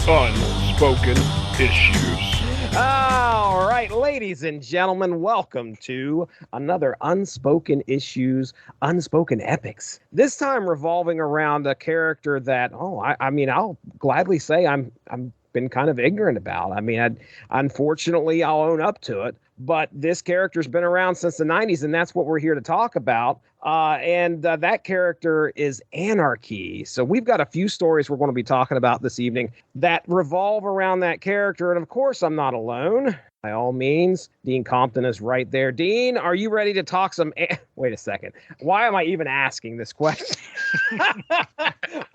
Unspoken Issues. All right, ladies and gentlemen, welcome to another Unspoken Issues, Unspoken Epics. This time revolving around a character that, I'll gladly say I'm been kind of ignorant about. Unfortunately, I'll own up to it. But this character's been around since the 90s, and that's what we're here to talk about. That character is Anarky. So we've got a few stories we're going to be talking about this evening that revolve around that character. And of course, I'm not alone. By all means, Dean Compton is right there. Dean, are you ready to talk some... Wait a second. Why am I even asking this question?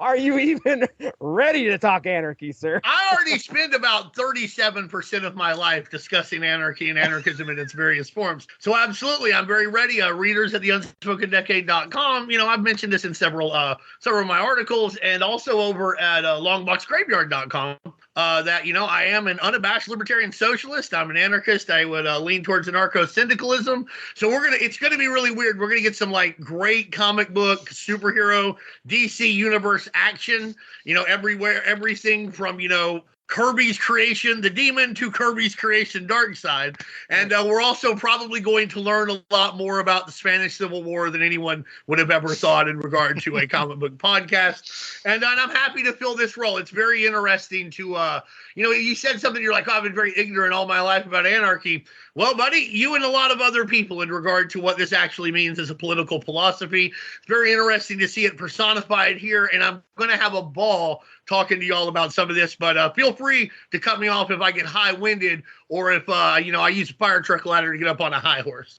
Are you even ready to talk anarchy, sir? I already spent about 37% of my life discussing anarchy and anarchism in its various forms. So absolutely, I'm very ready. Readers at the UnspokenDecade.com, I've mentioned this in several of my articles, and also over at longboxgraveyard.com. That I am an unabashed libertarian socialist. I'm an anarchist. I would lean towards anarcho-syndicalism. So it's gonna be really weird. We're gonna get some like great comic book superhero DC universe action. Everywhere, everything from Kirby's creation, the demon, to Kirby's creation, dark side. And we're also probably going to learn a lot more about the Spanish Civil War than anyone would have ever thought in regard to a comic book podcast. And I'm happy to fill this role. It's very interesting to, you said something, you're like, I've been very ignorant all my life about anarchy. Well, buddy, you and a lot of other people in regard to what this actually means as a political philosophy. It's very interesting to see it personified here, and I'm going to have a ball talking to y'all about some of this, but feel free to cut me off if I get high-winded or if, I use a fire truck ladder to get up on a high horse.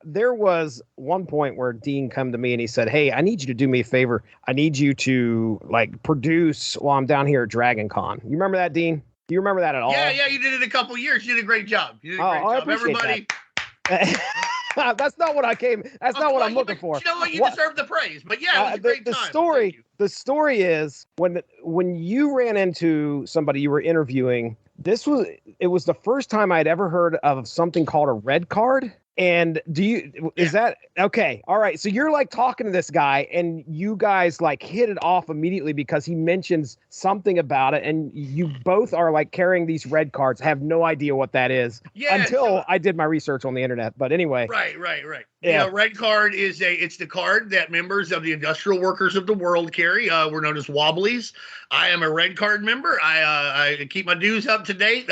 There was one point where Dean come to me and he said, hey, I need you to do me a favor. I need you to, produce while I'm down here at Dragon Con. You remember that, Dean? Do you remember that at all? Yeah, you did it a couple years. You did a great job. I appreciate Everybody. That's not what I came. That's not what I'm looking for. You know what? You deserve the praise. But yeah, it was a great time. The story is when you ran into somebody you were interviewing. It was the first time I'd ever heard of something called a red card. And is that okay? All right. So you're talking to this guy and you guys hit it off immediately because he mentions something about it. And you both are carrying these red cards. I have no idea what that is until I did my research on the internet. But anyway. Right. Yeah. Red card it's the card that members of the industrial workers of the world carry. We're known as Wobblies. I am a red card member. I keep my dues up to date.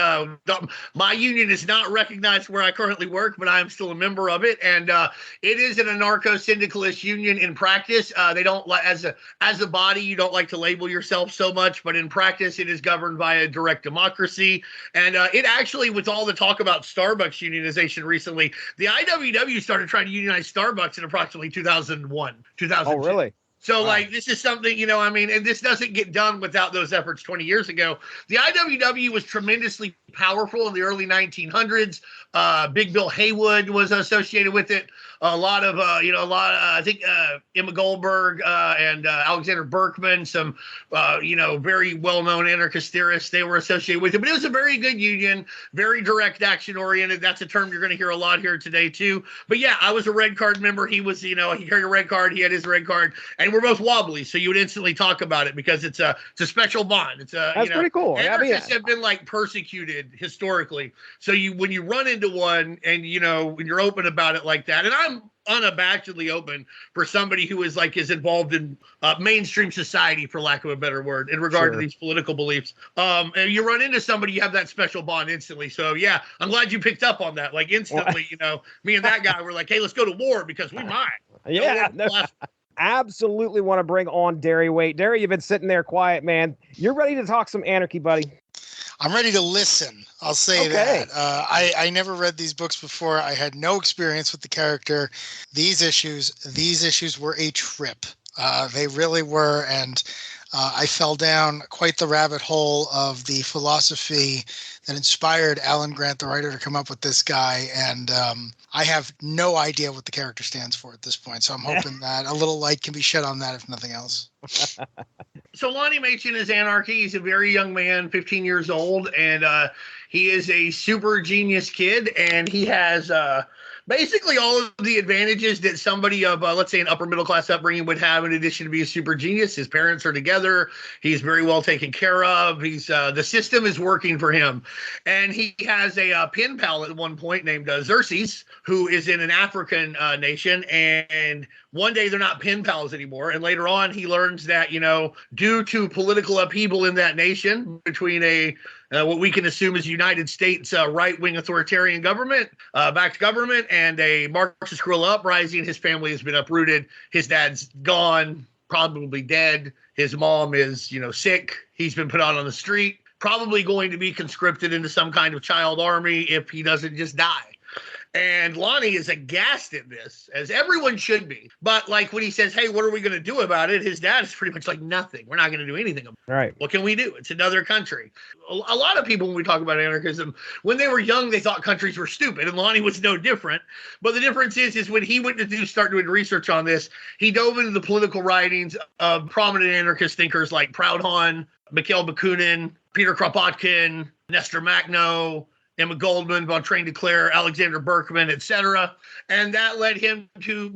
My union is not recognized where I currently work, but I am still a member of it, and it is an anarcho-syndicalist union in practice. They don't as a body, you don't like to label yourself so much, but in practice, it is governed by a direct democracy. And it actually, with all the talk about Starbucks unionization recently, the IWW started trying to unionize Starbucks in approximately 2001, 2002. Oh, really? So, this is something, and this doesn't get done without those efforts 20 years ago. The IWW was tremendously powerful in the early 1900s. Big Bill Haywood was associated with it. I think Emma Goldberg and Alexander Berkman, some, very well-known anarchist theorists, they were associated with it. But it was a very good union, very direct action oriented. That's a term you're going to hear a lot here today, too. But yeah, I was a red card member. He was, he carried a red card. He had his red card. And we're both wobbly. So you would instantly talk about it because it's a special bond. That's pretty cool. Anarchists have been persecuted historically. So when you run into one and, when you're open about it like that, and I'm unabashedly open for somebody who is involved in mainstream society, for lack of a better word, in regard to these political beliefs. And you run into somebody, you have that special bond instantly. So yeah, I'm glad you picked up on that. Instantly, me and that guy were hey, let's go to war because we might. Yeah. Absolutely want to bring on Darry. Wait, Darry, you've been sitting there quiet, man. You're ready to talk some anarchy, buddy. I'm ready to listen. I'll say that. I never read these books before. I had no experience with the character. These issues were a trip. They really were. And I fell down quite the rabbit hole of the philosophy that inspired Alan Grant, the writer, to come up with this guy. And I have no idea what the character stands for at this point. So I'm hoping that a little light can be shed on that, if nothing else. So Lonnie Machin is Anarky. He's a very young man, 15 years old, and he is a super genius kid, and he has basically all of the advantages that somebody of, let's say, an upper middle class upbringing would have, in addition to being a super genius. His parents are together. He's very well taken care of. He's the system is working for him, and he has a pen pal at one point named Xerxes, who is in an African nation, and one day they're not pen pals anymore. And later on, he learns that, due to political upheaval in that nation between what we can assume is United States right-wing authoritarian backed government, and a Marxist guerrilla uprising, his family has been uprooted. His dad's gone, probably dead. His mom is, sick. He's been put out on the street, probably going to be conscripted into some kind of child army if he doesn't just die. And Lonnie is aghast at this, as everyone should be. But like when he says, hey, what are we going to do about it? His dad is pretty much like, nothing. We're not going to do anything about it. Right. What can we do? It's another country. A lot of people, when we talk about anarchism, when they were young, they thought countries were stupid. And Lonnie was no different. But the difference is when he went to start doing research on this, he dove into the political writings of prominent anarchist thinkers like Proudhon, Mikhail Bakunin, Peter Kropotkin, Nestor Makhno, Emma Goldman, von Train de Cleyre, Alexander Berkman, etc. And that led him to,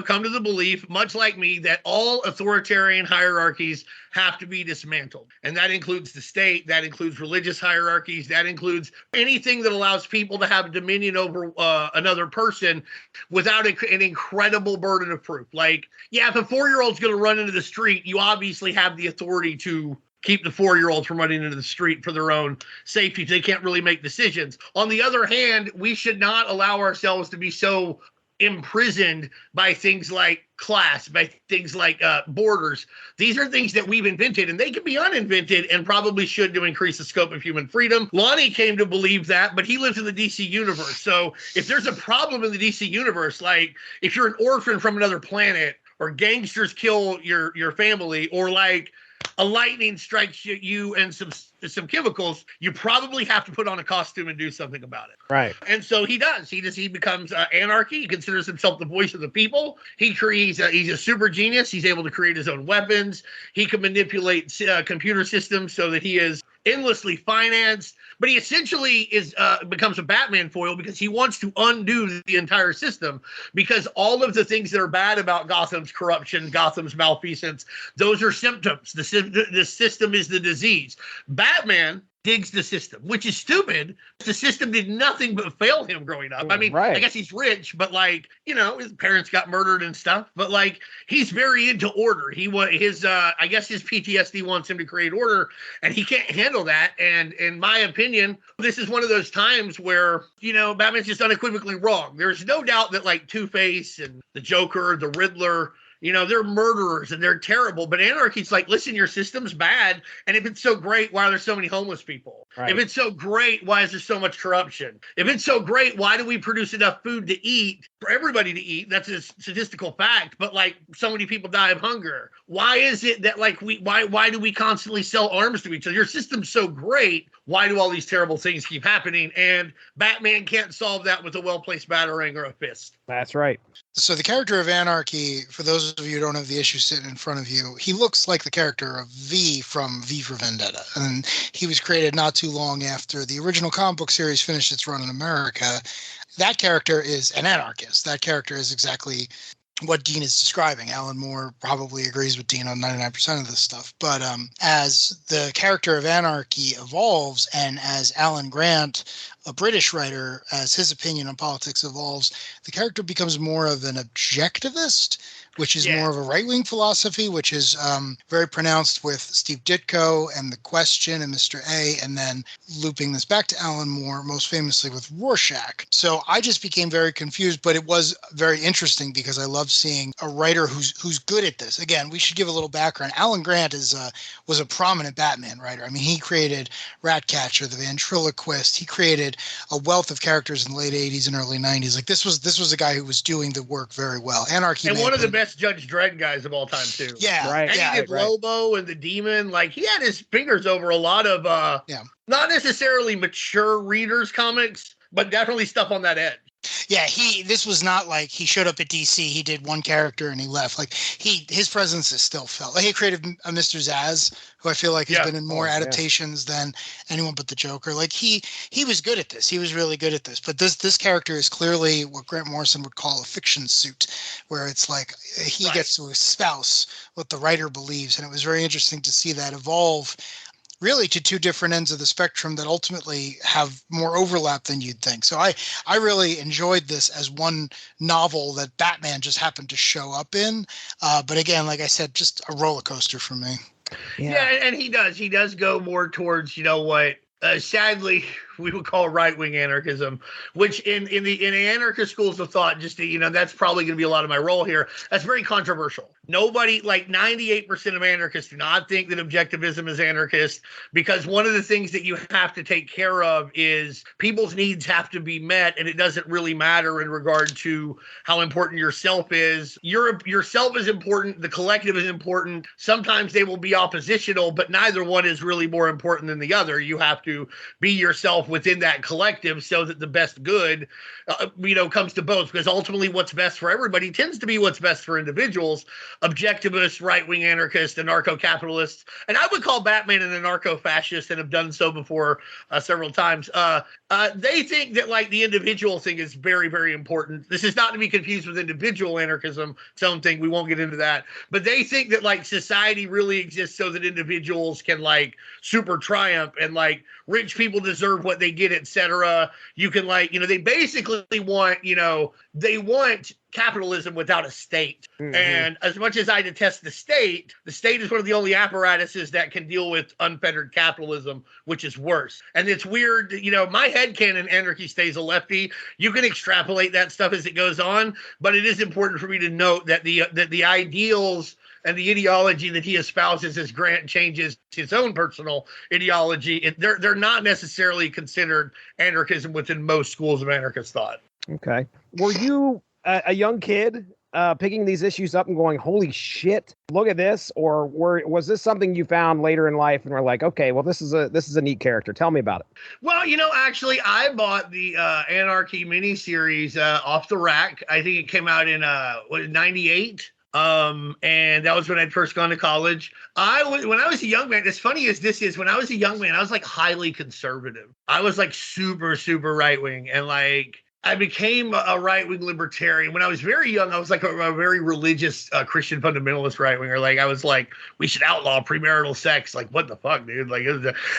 come to the belief, much like me, that all authoritarian hierarchies have to be dismantled. And that includes the state, that includes religious hierarchies, that includes anything that allows people to have dominion over another person without an incredible burden of proof. Like, yeah, if a 4-year-old's going to run into the street, you obviously have the authority to keep the 4-year-olds from running into the street for their own safety. They can't really make decisions. On the other hand, we should not allow ourselves to be so imprisoned by things like class, by things like borders. These are things that we've invented, and they can be uninvented and probably should to increase the scope of human freedom. Lonnie came to believe that, but he lives in the DC universe. So if there's a problem in the DC universe, like if you're an orphan from another planet, or gangsters kill your family, or like a lightning strikes you and some chemicals, you probably have to put on a costume and do something about it. Right. And so he does. He becomes Anarky. He considers himself the voice of the people. He's a super genius. He's able to create his own weapons. He can manipulate computer systems so that he is endlessly financed. But he essentially becomes a Batman foil because he wants to undo the entire system, because all of the things that are bad about Gotham's corruption, Gotham's malfeasance, those are symptoms. The system is the disease. Batman digs the system, which is stupid. The system did nothing but fail him growing up. I mean, right. I guess he's rich, but his parents got murdered and stuff. But he's very into order. I guess his PTSD wants him to create order, and he can't handle that. And in my opinion, this is one of those times where, Batman's just unequivocally wrong. There's no doubt that Two-Face and the Joker, the Riddler, they're murderers and they're terrible. But Anarchy's like, listen, your system's bad. And if it's so great, why are there so many homeless people? Right. If it's so great, why is there so much corruption? If it's so great, why do we produce enough food to eat for everybody to eat? That's a statistical fact. But so many people die of hunger. Why is it that why do we constantly sell arms to each other? Your system's so great. Why do all these terrible things keep happening? And Batman can't solve that with a well-placed batarang or a fist. That's right. So the character of Anarky, for those of you who don't have the issue sitting in front of you, he looks like the character of V from V for Vendetta. And he was created not too long after the original comic book series finished its run in America. That character is an anarchist. That character is exactly what Dean is describing. Alan Moore probably agrees with Dean on 99% of this stuff. But as the character of Anarky evolves, and as Alan Grant, a British writer, as his opinion on politics evolves, the character becomes more of an objectivist, which is more of a right-wing philosophy, which is very pronounced with Steve Ditko and The Question and Mr. A, and then looping this back to Alan Moore, most famously with Rorschach. So I just became very confused, but it was very interesting because I love seeing a writer who's good at this. Again, we should give a little background. Alan Grant was a prominent Batman writer. I mean, he created Ratcatcher, the ventriloquist. He created a wealth of characters in the late 80s and early 90s. This was a guy who was doing the work very well. Anarky, and one of the best Judge Dredd guys of all time too. Yeah, right. And he did Lobo and the Demon. He had his fingers over a lot of not necessarily mature readers comics, but definitely stuff on that edge. Yeah, this was not like he showed up at DC, he did one character and he left. Like his presence is still felt. Like he created a Mr. Zaz, who I feel like has been in more adaptations than anyone but the Joker. Like he was good at this. He was really good at this. But this character is clearly what Grant Morrison would call a fiction suit, where it's like he gets to espouse what the writer believes. And it was very interesting to see that evolve really to two different ends of the spectrum that ultimately have more overlap than you'd think. So I really enjoyed this as one novel that Batman just happened to show up in. But again, like I said, just a roller coaster for me. Yeah, and he does go more towards, what sadly we would call right-wing anarchism, which in the anarchist schools of thought, just that's probably going to be a lot of my role here. That's very controversial. Nobody, like 98% of anarchists do not think that objectivism is anarchist, because one of the things that you have to take care of is people's needs have to be met, and it doesn't really matter in regard to how important yourself is. Yourself is important. The collective is important. Sometimes they will be oppositional, but neither one is really more important than the other. You have to be yourself within that collective so that the best good, comes to both, because ultimately what's best for everybody tends to be what's best for individuals. Objectivists, right-wing anarchists, anarcho-capitalists, and I would call Batman an anarcho-fascist, and have done so before several times. They think that like the individual thing is very, very important. This is not to be confused with individual anarchism, its own thing. We won't get into that. But they think that like society really exists so that individuals can like super triumph, and like rich people deserve what they get, etc. You can like, they basically want, they want capitalism without a state. Mm-hmm. And as much as I detest the state is one of the only apparatuses that can deal with unfettered capitalism, which is worse. And it's weird, my headcanon, anarchy stays a lefty. You can extrapolate that stuff as it goes on, but it is important for me to note that the ideals and the ideology that he espouses as Grant changes his own personal ideology, they're not necessarily considered anarchism within most schools of anarchist thought. Okay. Were you a young kid picking these issues up and going, holy shit, look at this? Or was this something you found later in life and were like, okay, well, this is a neat character. Tell me about it. Well, actually, I bought the Anarky miniseries off the rack. I think it came out in 98. And that was when I'd first gone to college. When I was a young man, as funny as this is, when I was a young man, I was like highly conservative. I was like super, super right wing, and like I became a right-wing libertarian. When I was very young, I was like a very religious Christian fundamentalist right-winger. Like, I was like, we should outlaw premarital sex. Like, what the fuck, dude? Like,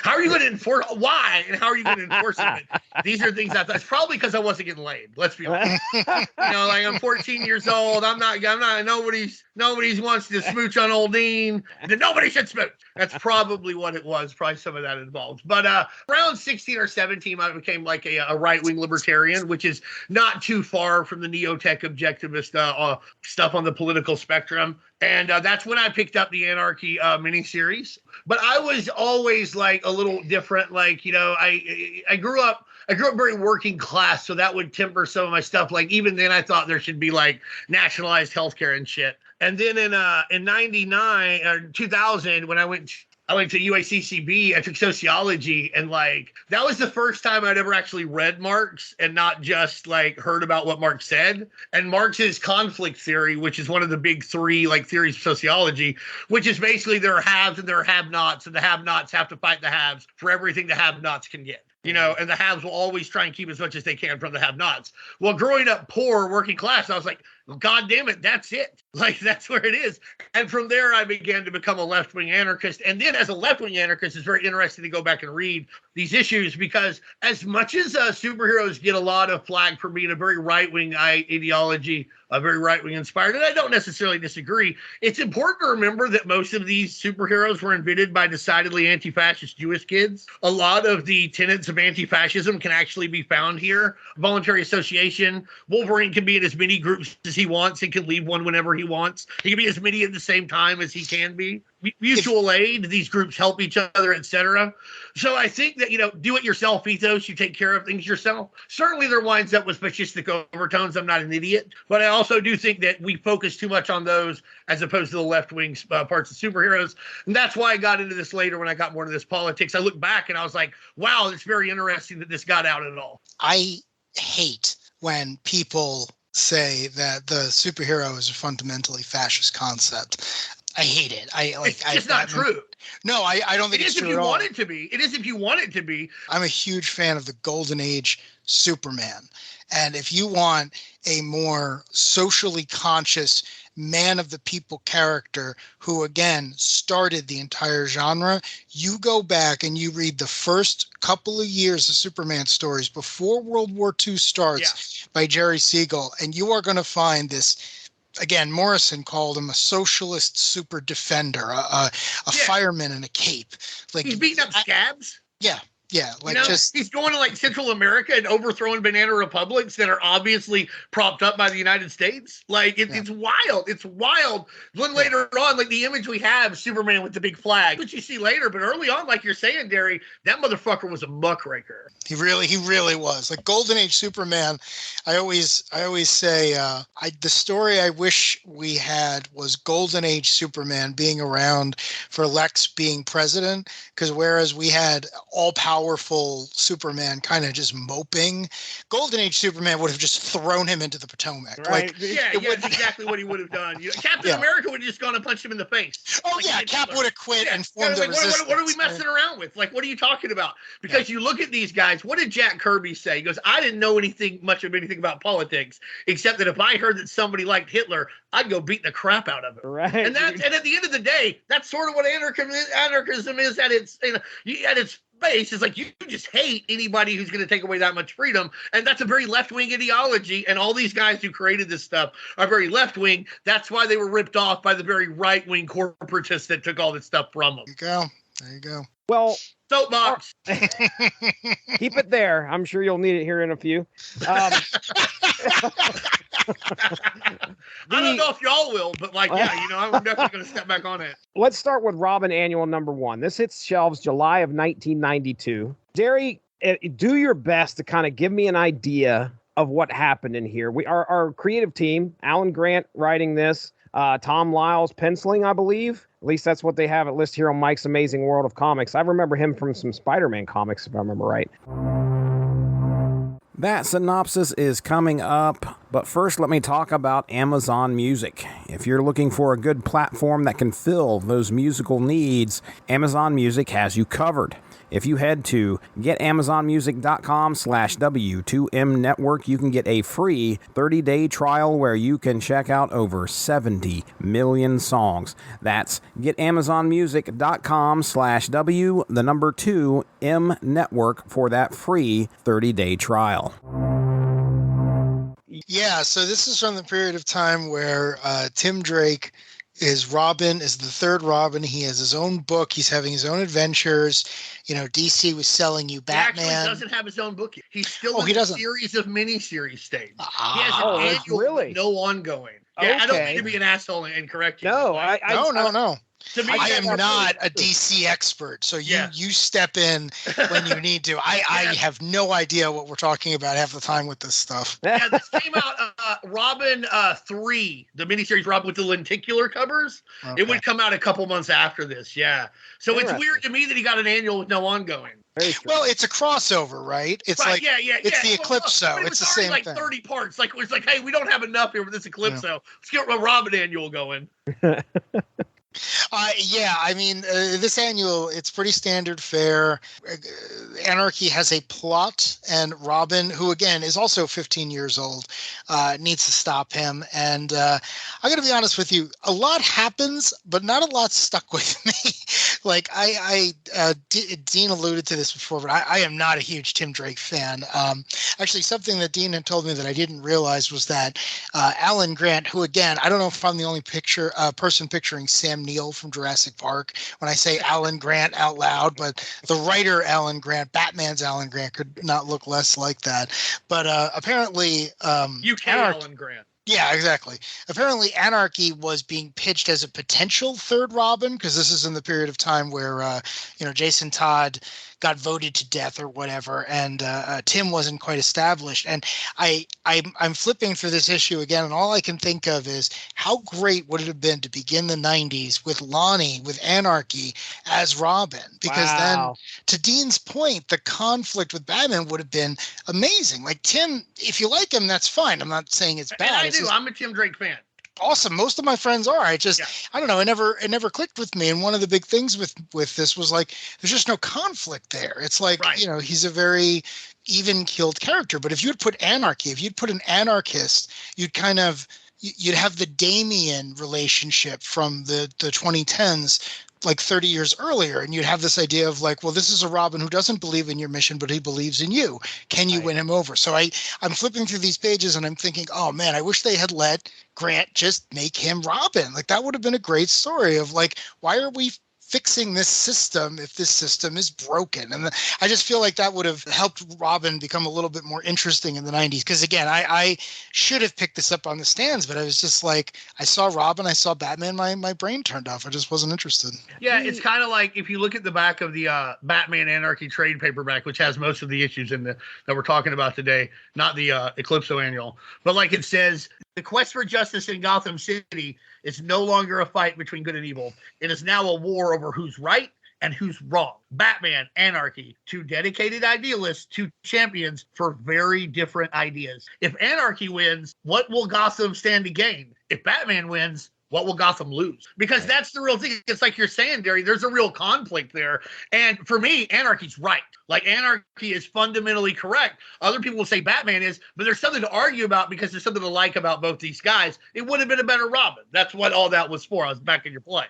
how are you going to enforce? Why? And how are you going to enforce it? These are things I thought. It's probably because I wasn't getting laid. Let's be honest. Like I'm 14 years old. I'm not. Nobody wants to smooch on old Dean. Nobody should smooch. That's probably what it was. Probably some of that involved. But around 16 or 17, I became like a right-wing libertarian, which is not too far from the neo-tech objectivist stuff on the political spectrum. And that's when I picked up the Anarky miniseries. But I was always like a little different. Like, I grew up very working class, so that would temper some of my stuff. Like, even then I thought there should be like nationalized healthcare and shit. And then in 99 or 2000, when I went to UACCB, I took sociology, and like that was the first time I'd ever actually read Marx and not just like heard about what Marx said. And Marx's conflict theory, which is one of the big three like theories of sociology, which is basically there are haves and there are have-nots, and the have-nots have to fight the haves for everything the have-nots can get. And the haves will always try and keep as much as they can from the have-nots. Well, growing up poor, working class, I was like, well, God damn it, that's it. Like, that's where it is. And from there, I began to become a left-wing anarchist. And then as a left-wing anarchist, it's very interesting to go back and read these issues, because as much as superheroes get a lot of flack for being a very right-wing ideology, a very right-wing inspired, and I don't necessarily disagree, it's important to remember that most of these superheroes were invented by decidedly anti-fascist Jewish kids. A lot of the tenets of anti-fascism can actually be found here. Voluntary association. Wolverine can be in as many groups as he wants. He can leave one whenever he wants. He can be as many at the same time as he can be. Mutual aid, these groups help each other, etc. So I think that, do-it-yourself ethos, you take care of things yourself. Certainly there winds up with fascistic overtones. I'm not an idiot. But I also do think that we focus too much on those as opposed to the left-wing parts of superheroes. And that's why I got into this later when I got more into this politics. I look back and I was like, wow, it's very interesting that this got out at all. I hate when people say that the superhero is a fundamentally fascist concept. I hate it. It's just not true. No, I don't think it's true at all. It is if you want it to be. It is if you want it to be. I'm a huge fan of the Golden Age Superman. And if you want a more socially conscious man of the people character who, again, started the entire genre, you go back and you read the first couple of years of Superman stories before World War II starts by Jerry Siegel, and you are going to find this. Again, Morrison called him a socialist super defender, a fireman in a cape. Like he's beating up scabs. Yeah, like he's going to like Central America and overthrowing banana republics that are obviously propped up by the United States. Like it's wild. It's wild. Then later on, like the image we have, Superman with the big flag, which you see later, but early on, like you're saying, Darry, that motherfucker was a muckraker. He really was. Like Golden Age Superman, I always say the story I wish we had was Golden Age Superman being around for Lex being president, because whereas we had all powerful Superman kind of just moping, Golden Age Superman would have just thrown him into the Potomac. Right. Like, that's exactly what he would have done. Captain America would have just gone and punched him in the face. Oh, like Cap would have quit and formed the resistance. What are we messing around with? Like, what are you talking about? Because you look at these guys, what did Jack Kirby say? He goes, I didn't know much of anything about politics, except that if I heard that somebody liked Hitler, I'd go beat the crap out of him. Right. And at the end of the day, that's sort of what anarchism is at its base. Is like you just hate anybody who's going to take away that much freedom, and that's a very left-wing ideology, and all these guys who created this stuff are very left-wing. That's why they were ripped off by the very right-wing corporatists that took all this stuff from them. There you go. Well, soapbox. Keep it there. I'm sure you'll need it here in a few. I don't know if y'all will, but I'm definitely going to step back on it. Let's start with Robin Annual #1. This hits shelves July of 1992. Darry, do your best to kind of give me an idea of what happened in here. Our creative team, Alan Grant writing this, Tom Lyles penciling, I believe. At least that's what they have it listed here on Mike's Amazing World of Comics. I remember him from some Spider-Man comics, if I remember right. That synopsis is coming up, but first let me talk about Amazon Music. If you're looking for a good platform that can fill those musical needs, Amazon Music has you covered. If you head to getamazonmusic.com/W2M Network, you can get a free 30-day trial where you can check out over 70 million songs. That's getamazonmusic.com/W2M Network for that free 30-day trial. Yeah, so this is from the period of time where Tim Drake is the third Robin. He has his own book. He's having his own adventures. DC was selling you Batman. He actually doesn't have his own book. He's still in a series of miniseries stage. He has an annual, really? No ongoing. Yeah, Okay. I don't mean to be an asshole and correct you. No, No. To me, I am not a DC expert, so you step in when you need to. I have no idea what we're talking about half the time with this stuff. Yeah, this came out Robin 3, the miniseries Robin with the lenticular covers. Okay. It would come out a couple months after this, yeah. So it's weird to me that he got an annual with no ongoing. Well, it's a crossover, right? It's right, it's the Eclipso. It's the same like thing. 30 parts. Like it's like, hey, we don't have enough here for this Eclipso. Let's get a Robin annual going. This annual, it's pretty standard fare. Anarky has a plot, and Robin, who again is also 15 years old, needs to stop him. And I got to be honest with you, a lot happens, but not a lot stuck with me. Like Dean alluded to this before, but I am not a huge Tim Drake fan. Actually, something that Dean had told me that I didn't realize was that Alan Grant, who again, I don't know if I'm the only person picturing Sam Neill from Jurassic Park when I say Alan Grant out loud, but the writer Alan Grant, Batman's Alan Grant, could not look less like that. But apparently, Alan Grant. Yeah, exactly. Apparently, Anarky was being pitched as a potential third Robin, because this is in the period of time where Jason Todd got voted to death or whatever, and Tim wasn't quite established. And I'm flipping through this issue again, and all I can think of is how great would it have been to begin the 90s with Lonnie, with Anarky as Robin, because then, to Dean's point, the conflict with Batman would have been amazing. Like, Tim, if you like him, that's fine. I'm not saying it's bad. And I do. I'm a Tim Drake fan. Awesome. Most of my friends are. I don't know. It never clicked with me. And one of the big things with this was like, there's just no conflict there. It's like, he's a very even-keeled character. But if you'd put Anarky, if you'd put an anarchist, you'd have the Damien relationship from the 2010s, like 30 years earlier, and you'd have this idea of like, well, this is a Robin who doesn't believe in your mission, but he believes in you. Can you win him over? So I'm flipping through these pages and I'm thinking, oh man, I wish they had let Grant just make him Robin. Like, that would have been a great story of like, why are we fixing this system if this system is broken? And I just feel like that would have helped Robin become a little bit more interesting in the 90s. Because again, I should have picked this up on the stands, but I was just like, I saw Robin, I saw Batman, my brain turned off. I just wasn't interested. Yeah, it's kind of like if you look at the back of the Batman Anarchy trade paperback, which has most of the issues in that we're talking about today, not the Eclipso annual, but like it says, the quest for justice in Gotham City is no longer a fight between good and evil. It is now a war over who's right and who's wrong. Batman, Anarky, two dedicated idealists, two champions for very different ideas. If Anarky wins, what will Gotham stand to gain? If Batman wins, what will Gotham lose? Because that's the real thing. It's like you're saying, Darry, there's a real conflict there. And for me, Anarchy's right. Like, Anarky is fundamentally correct. Other people will say Batman is, but there's something to argue about because there's something to like about both these guys. It would have been a better Robin. That's what all that was for. I was back in your play.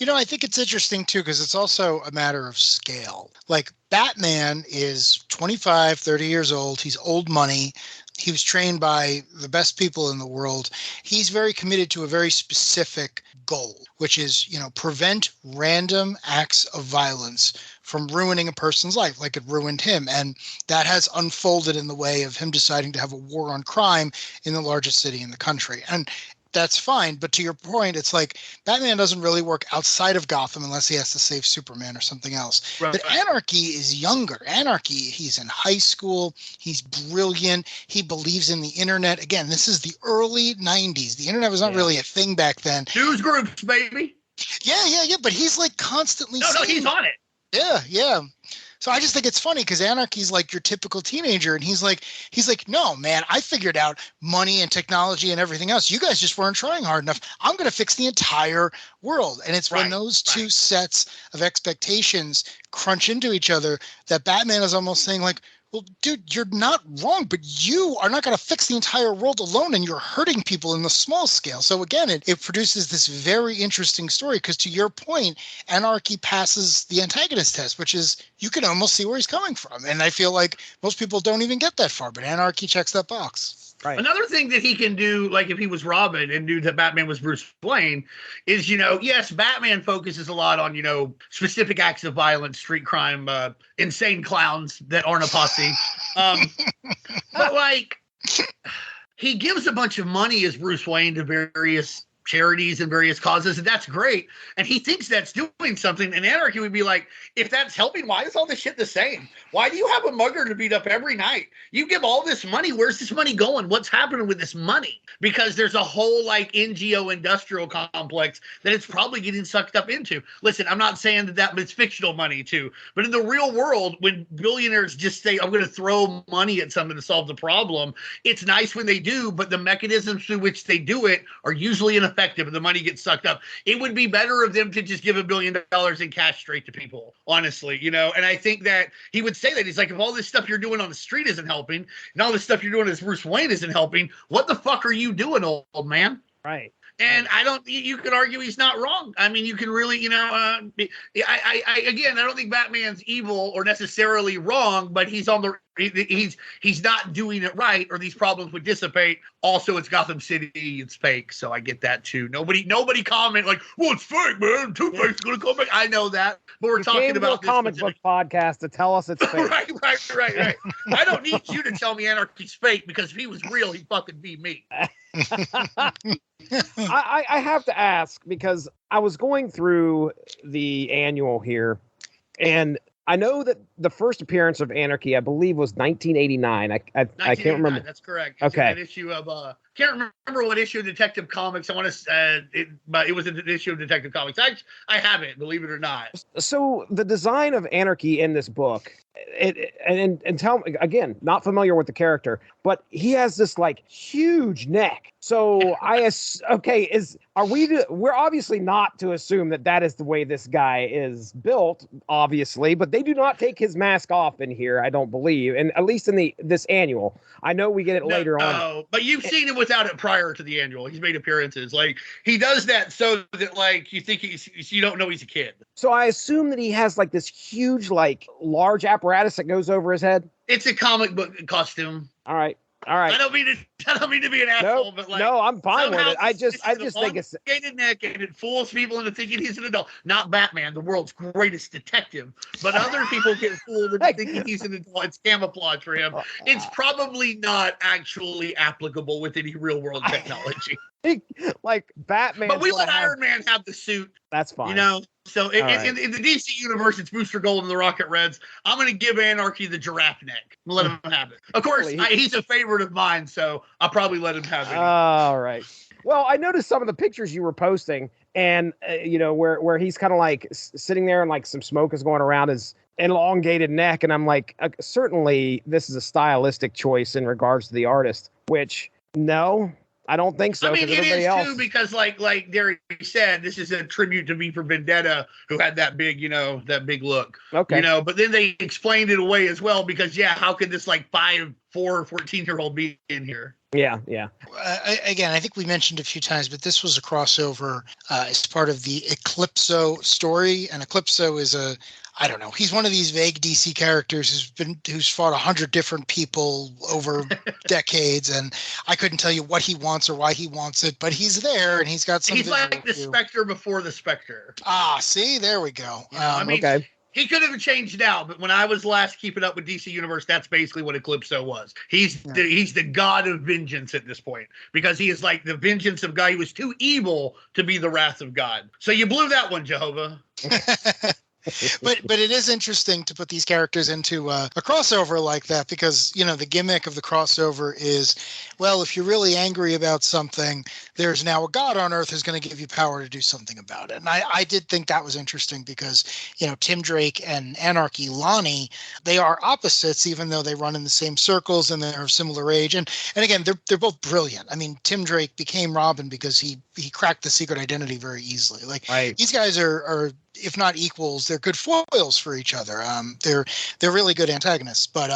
I think it's interesting, too, because it's also a matter of scale. Like, Batman is 25, 30 years old. He's old money. He was trained by the best people in the world. He's very committed to a very specific goal, which is, prevent random acts of violence from ruining a person's life like it ruined him. And that has unfolded in the way of him deciding to have a war on crime in the largest city in the country. And that's fine. But to your point, it's like Batman doesn't really work outside of Gotham unless he has to save Superman or something else. Right. But Anarky is younger. Anarky, he's in high school. He's brilliant. He believes in the internet. Again, this is the early 90s. The internet was not really a thing back then. News groups, baby. Yeah. But he's like constantly No, he's on it. Yeah. So I just think it's funny because Anarky's like your typical teenager, and he's like, no, man, I figured out money and technology and everything else. You guys just weren't trying hard enough. I'm going to fix the entire world. And it's when those two sets of expectations crunch into each other that Batman is almost saying like, well, dude, you're not wrong, but you are not going to fix the entire world alone, and you're hurting people in the small scale. So again, it produces this very interesting story because, to your point, Anarky passes the antagonist test, which is you can almost see where he's coming from. And I feel like most people don't even get that far, but Anarky checks that box. Right. Another thing that he can do, like if he was Robin and knew that Batman was Bruce Wayne, is, yes, Batman focuses a lot on, specific acts of violence, street crime, insane clowns that aren't a posse. But like, he gives a bunch of money as Bruce Wayne to various charities and various causes, and that's great. And he thinks that's doing something. And Anarky would be like, if that's helping, why is all this shit the same? Why do you have a mugger to beat up every night? You give all this money. Where's this money going? What's happening with this money? Because there's a whole like NGO industrial complex that it's probably getting sucked up into. Listen, I'm not saying that it's fictional money too, but in the real world, when billionaires just say, I'm going to throw money at something to solve the problem, it's nice when they do, but the mechanisms through which they do it are usually ineffective and the money gets sucked up. It would be better of them to just give $1 billion in cash straight to people, honestly, and I think that he would say that. He's like, if all this stuff you're doing on the street isn't helping and all this stuff you're doing as Bruce Wayne isn't helping, what the fuck are you doing, old man? Right. And you could argue he's not wrong. I mean, you can really, again, I don't think Batman's evil or necessarily wrong, but he's not doing it right, or these problems would dissipate. Also, it's Gotham City, it's fake, so I get that too. Nobody comment like, well, it's fake, man. Two-Face is going to come back. I know that, but we're talking about this comic book podcast to tell us it's fake. Right. I don't need you to tell me Anarchy's fake, because if he was real, he'd fucking be me. I have to ask, because I was going through the annual here, and I know that the first appearance of Anarky, I believe, was 1989. I can't remember. That's correct. It's Okay. an issue of can't remember what issue of Detective Comics. I want to but it was an issue of Detective Comics. I have it, believe it or not. So the design of Anarky in this book, and tell me again, not familiar with the character, but he has this like huge neck. So we're obviously not to assume that is the way this guy is built, obviously, but they do not take his mask off in here, I don't believe, and at least in this annual. I know we get it later on. No, but you've seen him without it prior to the annual. He's made appearances. Like, he does that so that, like, you think you don't know he's a kid. So I assume that he has like this huge, like, large apparatus that goes over his head. It's a comic book costume. All right. I don't mean to be an asshole, but like, no, I'm fine with it. I just think it's neck, and it fools people into thinking he's an adult. Not Batman, the world's greatest detective, but other people get fooled into thinking he's an adult. It's camouflage for him. It's probably not actually applicable with any real world technology. Like Batman, but we let Iron Man have the suit. That's fine. You know, so in the DC universe, it's Booster Gold and the Rocket Reds. I'm going to give Anarky the giraffe neck. I'm going to let him have it. Of course, he's a favorite of mine, so I'll probably let him have it. All right. Well, I noticed some of the pictures you were posting, and where he's kind of like sitting there and like some smoke is going around his elongated neck, and I'm like, certainly this is a stylistic choice in regards to the artist. Which no. I don't think so. I mean, it is too, because like Darry said, this is a tribute to V for Vendetta, who had that big look. Okay. But then they explained it away as well, because how could this like 4 or 14-year-old be in here? Yeah. Again, I think we mentioned a few times, but this was a crossover as part of the Eclipso story, and Eclipso is he's one of these vague DC characters who's fought 100 different people over decades, and I couldn't tell you what he wants or why he wants it, but he's there and he's got some. He's like the Spectre before the Spectre. See, there we go. Okay. He could have changed now, but when I was last keeping up with DC Universe, that's basically what Eclipso was. He's the god of vengeance at this point, because he is like the vengeance of God. He was too evil to be the wrath of God. So you blew that one, Jehovah. But it is interesting to put these characters into a crossover like that, because the gimmick of the crossover is, well, if you're really angry about something, there's now a god on Earth who's going to give you power to do something about it. And I did think that was interesting, because Tim Drake and Anarky Lonnie, they are opposites, even though they run in the same circles and they're of similar age. And again, they're both brilliant. I mean, Tim Drake became Robin because he cracked the secret identity very easily. Like, right. These guys are if not equals, they're good foils for each other. They're really good antagonists. But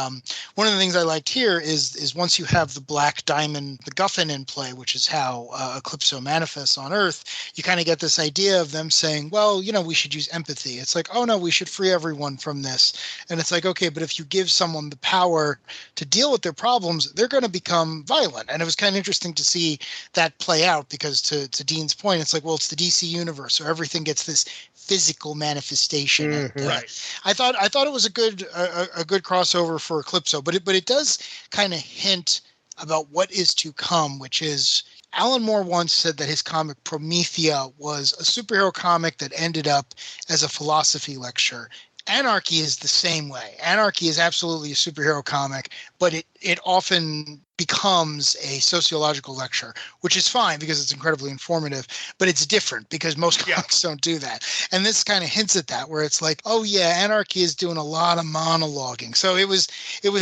one of the things I liked here is once you have the Black Diamond MacGuffin in play, which is how Eclipso manifests on Earth, you kind of get this idea of them saying, well, we should use empathy. It's like, oh no, we should free everyone from this. And it's like, okay, but if you give someone the power to deal with their problems, they're going to become violent. And it was kind of interesting to see that play out, because to Dean's point, it's like, well, it's the DC universe, so everything gets this physical manifestation. Mm-hmm. And, right. I thought it was a good crossover for Eclipso, but it does kind of hint about what is to come, which is Alan Moore once said that his comic Promethea was a superhero comic that ended up as a philosophy lecture. Anarky is the same way. Anarky is absolutely a superhero comic, but it often becomes a sociological lecture, which is fine because it's incredibly informative, but it's different because most comics don't do that. And this kind of hints at that, where it's like, oh yeah, Anarky is doing a lot of monologuing. So it was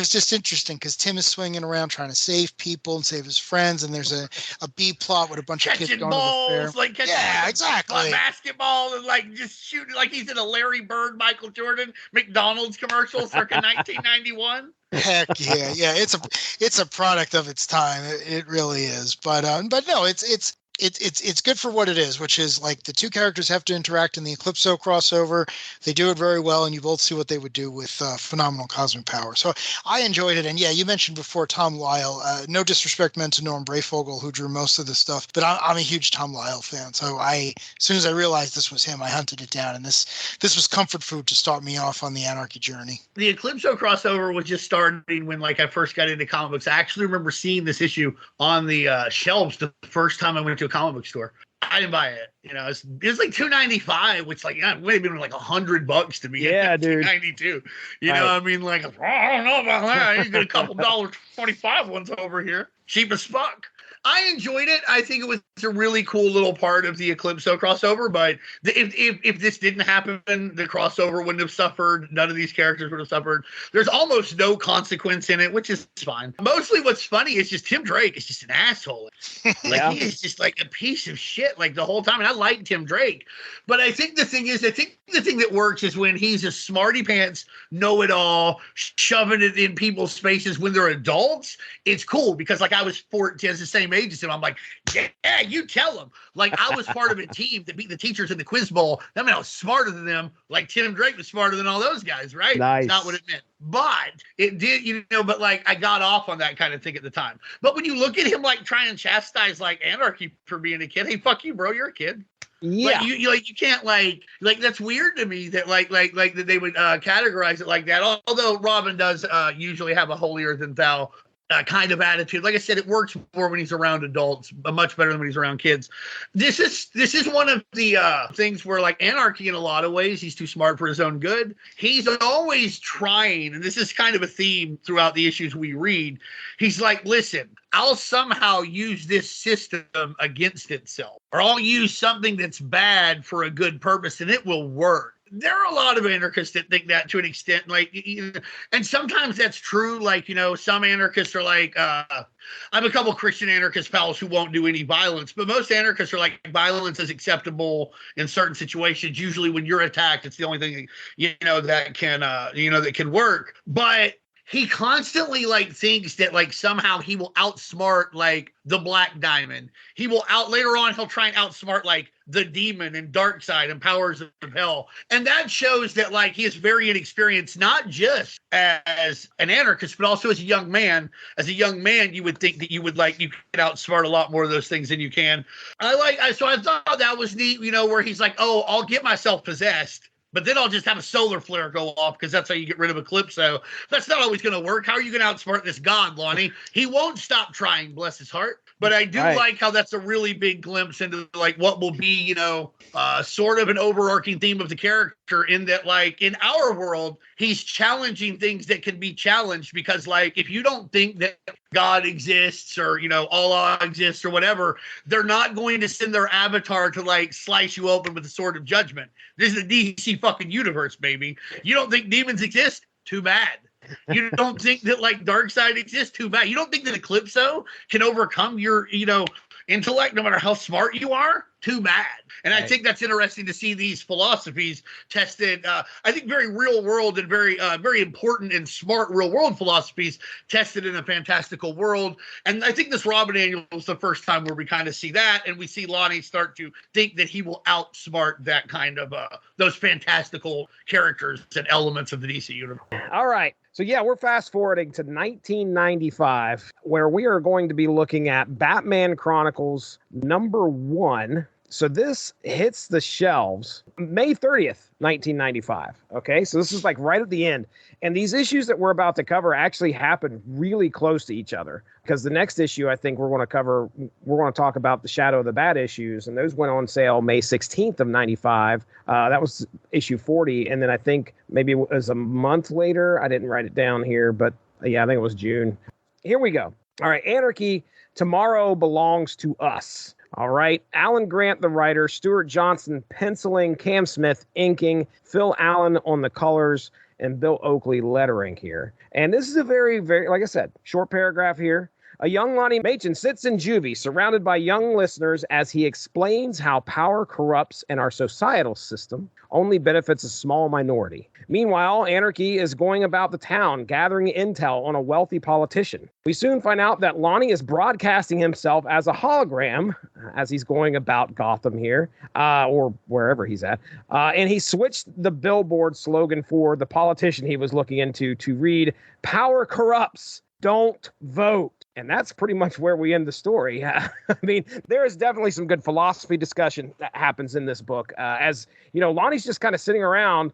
just interesting, because Tim is swinging around trying to save people and save his friends, and there's a B plot with a bunch of kids going balls, to the fair. like exactly. Basketball, and like just shooting like he's in a Larry Bird, Michael Jordan, McDonald's commercial circa 1991. Heck yeah. It's a product of its time. It really is. But no, it's good for what it is, which is like the two characters have to interact in the Eclipso crossover. They do it very well, and you both see what they would do with phenomenal cosmic power. So I enjoyed it. And yeah, you mentioned before Tom Lyle. No disrespect meant to Norm Brayfogle, who drew most of this stuff, but I'm a huge Tom Lyle fan. So as soon as I realized this was him, I hunted it down, and this was comfort food to start me off on the Anarky journey. The Eclipso crossover was just starting when I first got into comic books. I actually remember seeing this issue on the shelves the first time I went to a comic book store. I didn't buy it. You know, it's like $2.95, which like it would have been like $100 to me. Yeah, dude. $2.92. You know, I mean, like I don't know about that. You get a couple $1.25 ones over here, cheap as fuck. I enjoyed it. I think it was a really cool little part of the Eclipso crossover. But if this didn't happen, the crossover wouldn't have suffered. None of these characters would have suffered. There's almost no consequence in it, which is fine. Mostly what's funny is just Tim Drake is just an asshole. Like, he is just like a piece of shit like the whole time. And I like Tim Drake. But I think the thing that works is when he's a smarty pants, know-it-all, shoving it in people's faces when they're adults. It's cool because like I was 14, the same age as him. I'm like, yeah, you tell them. Like I was part of a team that beat the teachers in the quiz bowl. That meant I was smarter than them. Like Tim Drake was smarter than all those guys, right? Nice. Not what it meant. But it did, you know, but like I got off on that kind of thing at the time. But when you look at him like trying to chastise like Anarky for being a kid, hey, fuck you, bro, you're a kid. Yeah, like you can't like that's weird to me that like that they would categorize it like that. Although Robin does usually have a holier than thou kind of attitude. Like I said, it works more when he's around adults, but much better than when he's around kids. This is one of the things where like Anarky in a lot of ways, he's too smart for his own good. He's always trying, and this is kind of a theme throughout the issues we read. He's like, listen, I'll somehow use this system against itself, or I'll use something that's bad for a good purpose and it will work. There are a lot of anarchists that think that to an extent, like, and sometimes that's true. Like, you know, some anarchists are like, I have a couple Christian anarchist pals who won't do any violence, but most anarchists are like, violence is acceptable in certain situations. Usually when you're attacked, it's the only thing, that can work. But he constantly like thinks that like somehow he will outsmart like the Black Diamond. He will later on, he'll try and outsmart like the Demon and Dark Side and Powers of Hell. And that shows that like he is very inexperienced, not just as an anarchist, but also as a young man. As a young man, you would think that you could outsmart a lot more of those things than you can. So I thought that was neat, where he's like, oh, I'll get myself possessed, but then I'll just have a solar flare go off because that's how you get rid of Eclipso. That's not always going to work. How are you going to outsmart this god, Lonnie? He won't stop trying, bless his heart. But I do like how that's a really big glimpse into like what will be, sort of an overarching theme of the character, in that like in our world, he's challenging things that can be challenged because like if you don't think that God exists or, Allah exists or whatever, they're not going to send their avatar to like slice you open with the sword of judgment. This is the DC fucking universe, baby. You don't think demons exist? Too bad. You don't think that like Darkseid exists? Too bad. You don't think that Eclipso can overcome your, intellect no matter how smart you are? Too bad. And I think that's interesting to see these philosophies tested. I think very real world and very important and smart real world philosophies tested in a fantastical world. And I think this Robin annual is the first time where we kind of see that, and we see Lonnie start to think that he will outsmart that kind of those fantastical characters and elements of the DC universe. All right. So yeah, we're fast forwarding to 1995, where we are going to be looking at Batman Chronicles #1. So this hits the shelves May 30th, 1995. Okay, so this is like right at the end. And these issues that we're about to cover actually happen really close to each other, because the next issue I think we're going to talk about the Shadow of the Bat issues, and those went on sale May 16th of 95. That was issue 40. And then I think maybe it was a month later. I didn't write it down here, but yeah, I think it was June. Here we go. All right, Anarky, Tomorrow Belongs to Us. All right. Alan Grant, the writer, Stuart Johnson penciling, Cam Smith inking, Phil Allen on the colors, and Bill Oakley lettering here. And this is a very, very, like I said, short paragraph here. A young Lonnie Machin sits in juvie, surrounded by young listeners, as he explains how power corrupts and our societal system only benefits a small minority. Meanwhile, Anarky is going about the town, gathering intel on a wealthy politician. We soon find out that Lonnie is broadcasting himself as a hologram as he's going about Gotham here, or wherever he's at. And he switched the billboard slogan for the politician he was looking into to read, "Power corrupts, don't vote." And that's pretty much where we end the story. I mean, there is definitely some good philosophy discussion that happens in this book. As, Lonnie's just kind of sitting around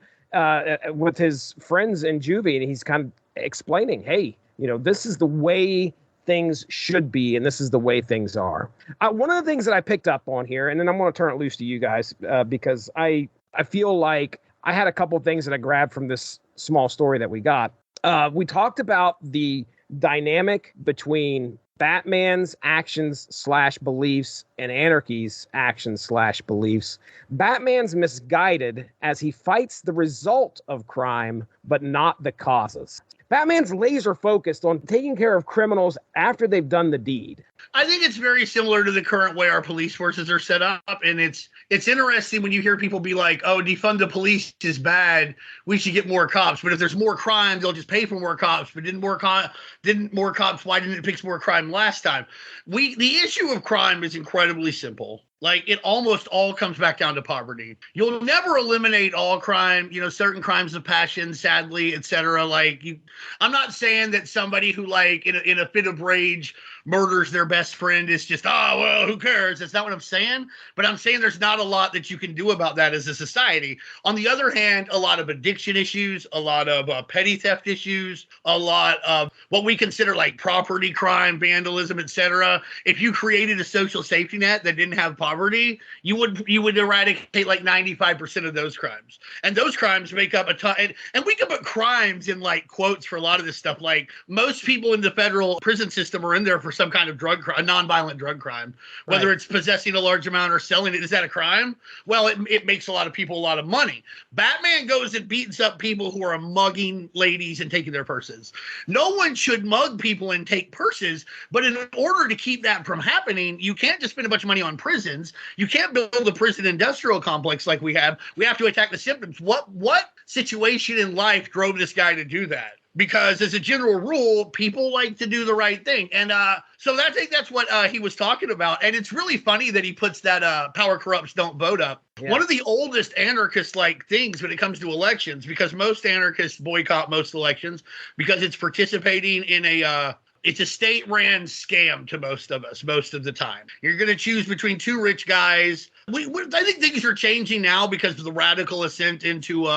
with his friends in juvie, and he's kind of explaining, hey, this is the way things should be, and this is the way things are. One of the things that I picked up on here, and then I'm going to turn it loose to you guys because I feel like I had a couple of things that I grabbed from this small story that we got. We talked about the dynamic between Batman's actions/beliefs and Anarky's actions/beliefs. Batman's misguided as he fights the result of crime, but not the causes. Batman's laser focused on taking care of criminals after they've done the deed. I think it's very similar to the current way our police forces are set up. And it's interesting when you hear people be like, oh, defund the police is bad. We should get more cops. But if there's more crime, they'll just pay for more cops. But didn't more cops, why didn't it fix more crime last time? The issue of crime is incredibly simple. Like, it almost all comes back down to poverty. You'll never eliminate all crime, certain crimes of passion, sadly, etc. I'm not saying that somebody who, in a fit of rage murders their best friend is just, oh, well, who cares? That's not what I'm saying. But I'm saying there's not a lot that you can do about that as a society. On the other hand, a lot of addiction issues, a lot of petty theft issues, a lot of what we consider like property crime, vandalism, etc. If you created a social safety net that didn't have poverty, you would eradicate like 95% of those crimes. And those crimes make up a ton. And we can put crimes in like quotes for a lot of this stuff. Like, most people in the federal prison system are in there for some kind of drug crime, a nonviolent drug crime, whether it's possessing a large amount or selling it. Is that a crime? Well, it makes a lot of people a lot of money. Batman goes and beats up people who are mugging ladies and taking their purses. No one should mug people and take purses, but in order to keep that from happening, you can't just spend a bunch of money on prisons. You can't build a prison industrial complex like we have. We have to attack the symptoms. What situation in life drove this guy to do that? Because as a general rule, people like to do the right thing. And so I think that's what he was talking about. And it's really funny that he puts that power corrupts, don't vote up. Yeah. One of the oldest anarchist-like things when it comes to elections, because most anarchists boycott most elections because it's participating in it's a state-ran scam to most of us, most of the time. You're going to choose between two rich guys. I think things are changing now because of the radical ascent into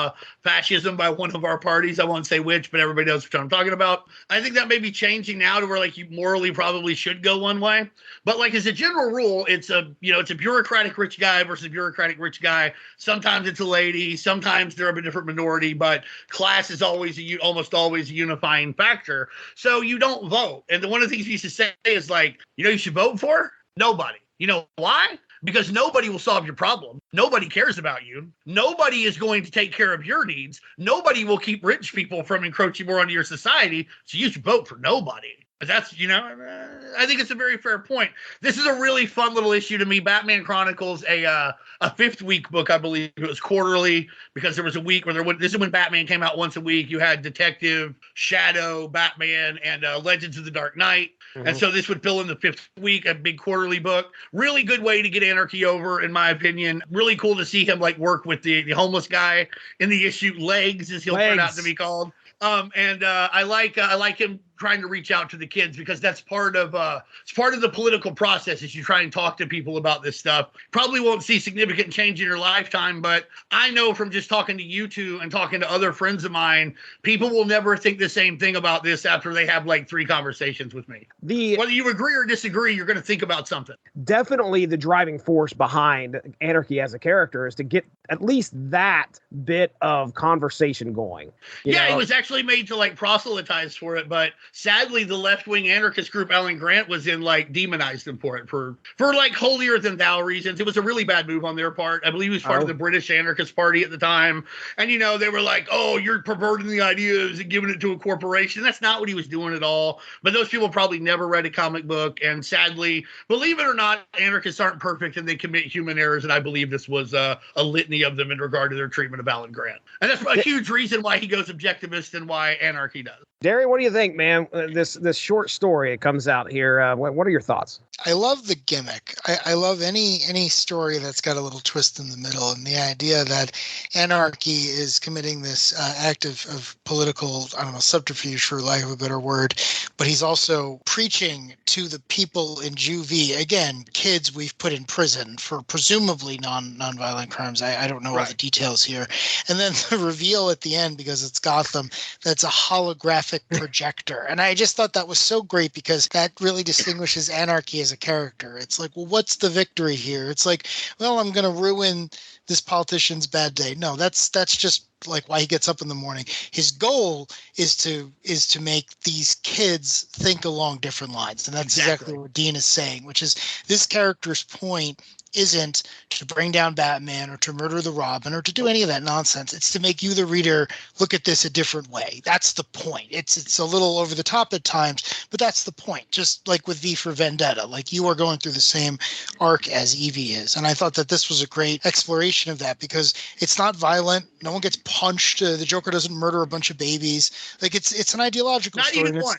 fascism by one of our parties. I won't say which, but everybody knows what I'm talking about. I think that may be changing now to where you morally probably should go one way. But as a general rule, it's a bureaucratic rich guy versus a bureaucratic rich guy. Sometimes it's a lady. Sometimes they're of a different minority. But class is almost always a unifying factor. So you don't vote. And one of the things you used to say is you should vote for? Nobody. You know why? Because nobody will solve your problem. Nobody cares about you. Nobody is going to take care of your needs. Nobody will keep rich people from encroaching more onto your society. So you should vote for nobody. That's, I think it's a very fair point. This is a really fun little issue to me. Batman Chronicles, a fifth week book, I believe. It was quarterly because there was a week where this is when Batman came out once a week. You had Detective, Shadow, Batman, and Legends of the Dark Knight. Mm-hmm. And so this would fill in the fifth week, a big quarterly book. Really good way to get Anarky over, in my opinion. Really cool to see him work with the homeless guy in the issue. Legs, as he'll turn out to be called. And I like him trying to reach out to the kids because that's part of the political process as you try and talk to people about this stuff. Probably won't see significant change in your lifetime, but I know from just talking to you two and talking to other friends of mine, people will never think the same thing about this after they have 3 conversations with me. Whether you agree or disagree, you're going to think about something. Definitely the driving force behind Anarky as a character is to get at least that bit of conversation going. He was actually made to proselytize for it, but sadly, the left-wing anarchist group Alan Grant was demonized him for it for holier than thou reasons. It was a really bad move on their part. I believe he was part of the British Anarchist Party at the time. And, they were like, oh, you're perverting the ideas and giving it to a corporation. That's not what he was doing at all. But those people probably never read a comic book. And sadly, believe it or not, anarchists aren't perfect and they commit human errors. And I believe this was a litany of them in regard to their treatment of Alan Grant. And that's a huge reason why he goes objectivist and why Anarky does. Darry, what do you think, man? This short story, it comes out here. What are your thoughts? I love the gimmick. I love any story that's got a little twist in the middle, and the idea that Anarky is committing this act of political, subterfuge, for lack of a better word, but he's also preaching to the people in juvie. Again, kids we've put in prison for presumably nonviolent crimes. I don't know all the details here. And then the reveal at the end, because it's Gotham, that's a holographic holographic projector. And I just thought that was so great because that really distinguishes Anarky as a character. It's like, well, what's the victory here? It's like, well, I'm going to ruin this politician's bad day. No, that's just like why he gets up in the morning. His goal is to make these kids think along different lines. And that's exactly what Dean is saying, which is this character's point isn't to bring down Batman or to murder the Robin or to do any of that nonsense. It's to make you, the reader, look at this a different way. That's the point. It's a little over the top at times, but that's the point. Just like with V for Vendetta, like you are going through the same arc as Evie is. And I thought that this was a great exploration of that because it's not violent. No one gets punched. The Joker doesn't murder a bunch of babies. Like it's an ideological story. Even one.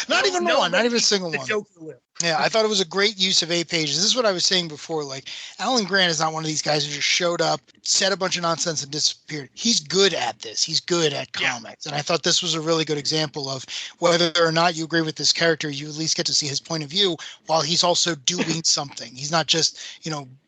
Not even one. Not even a single one. Joker Yeah, I thought it was a great use of 8 pages. This is what I was saying before. Like, Alan Grant is not one of these guys who just showed up, said a bunch of nonsense, and disappeared. He's good at this. He's good at comics. And I thought this was a really good example of whether or not you agree with this character, you at least get to see his point of view while he's also doing something. He's not just,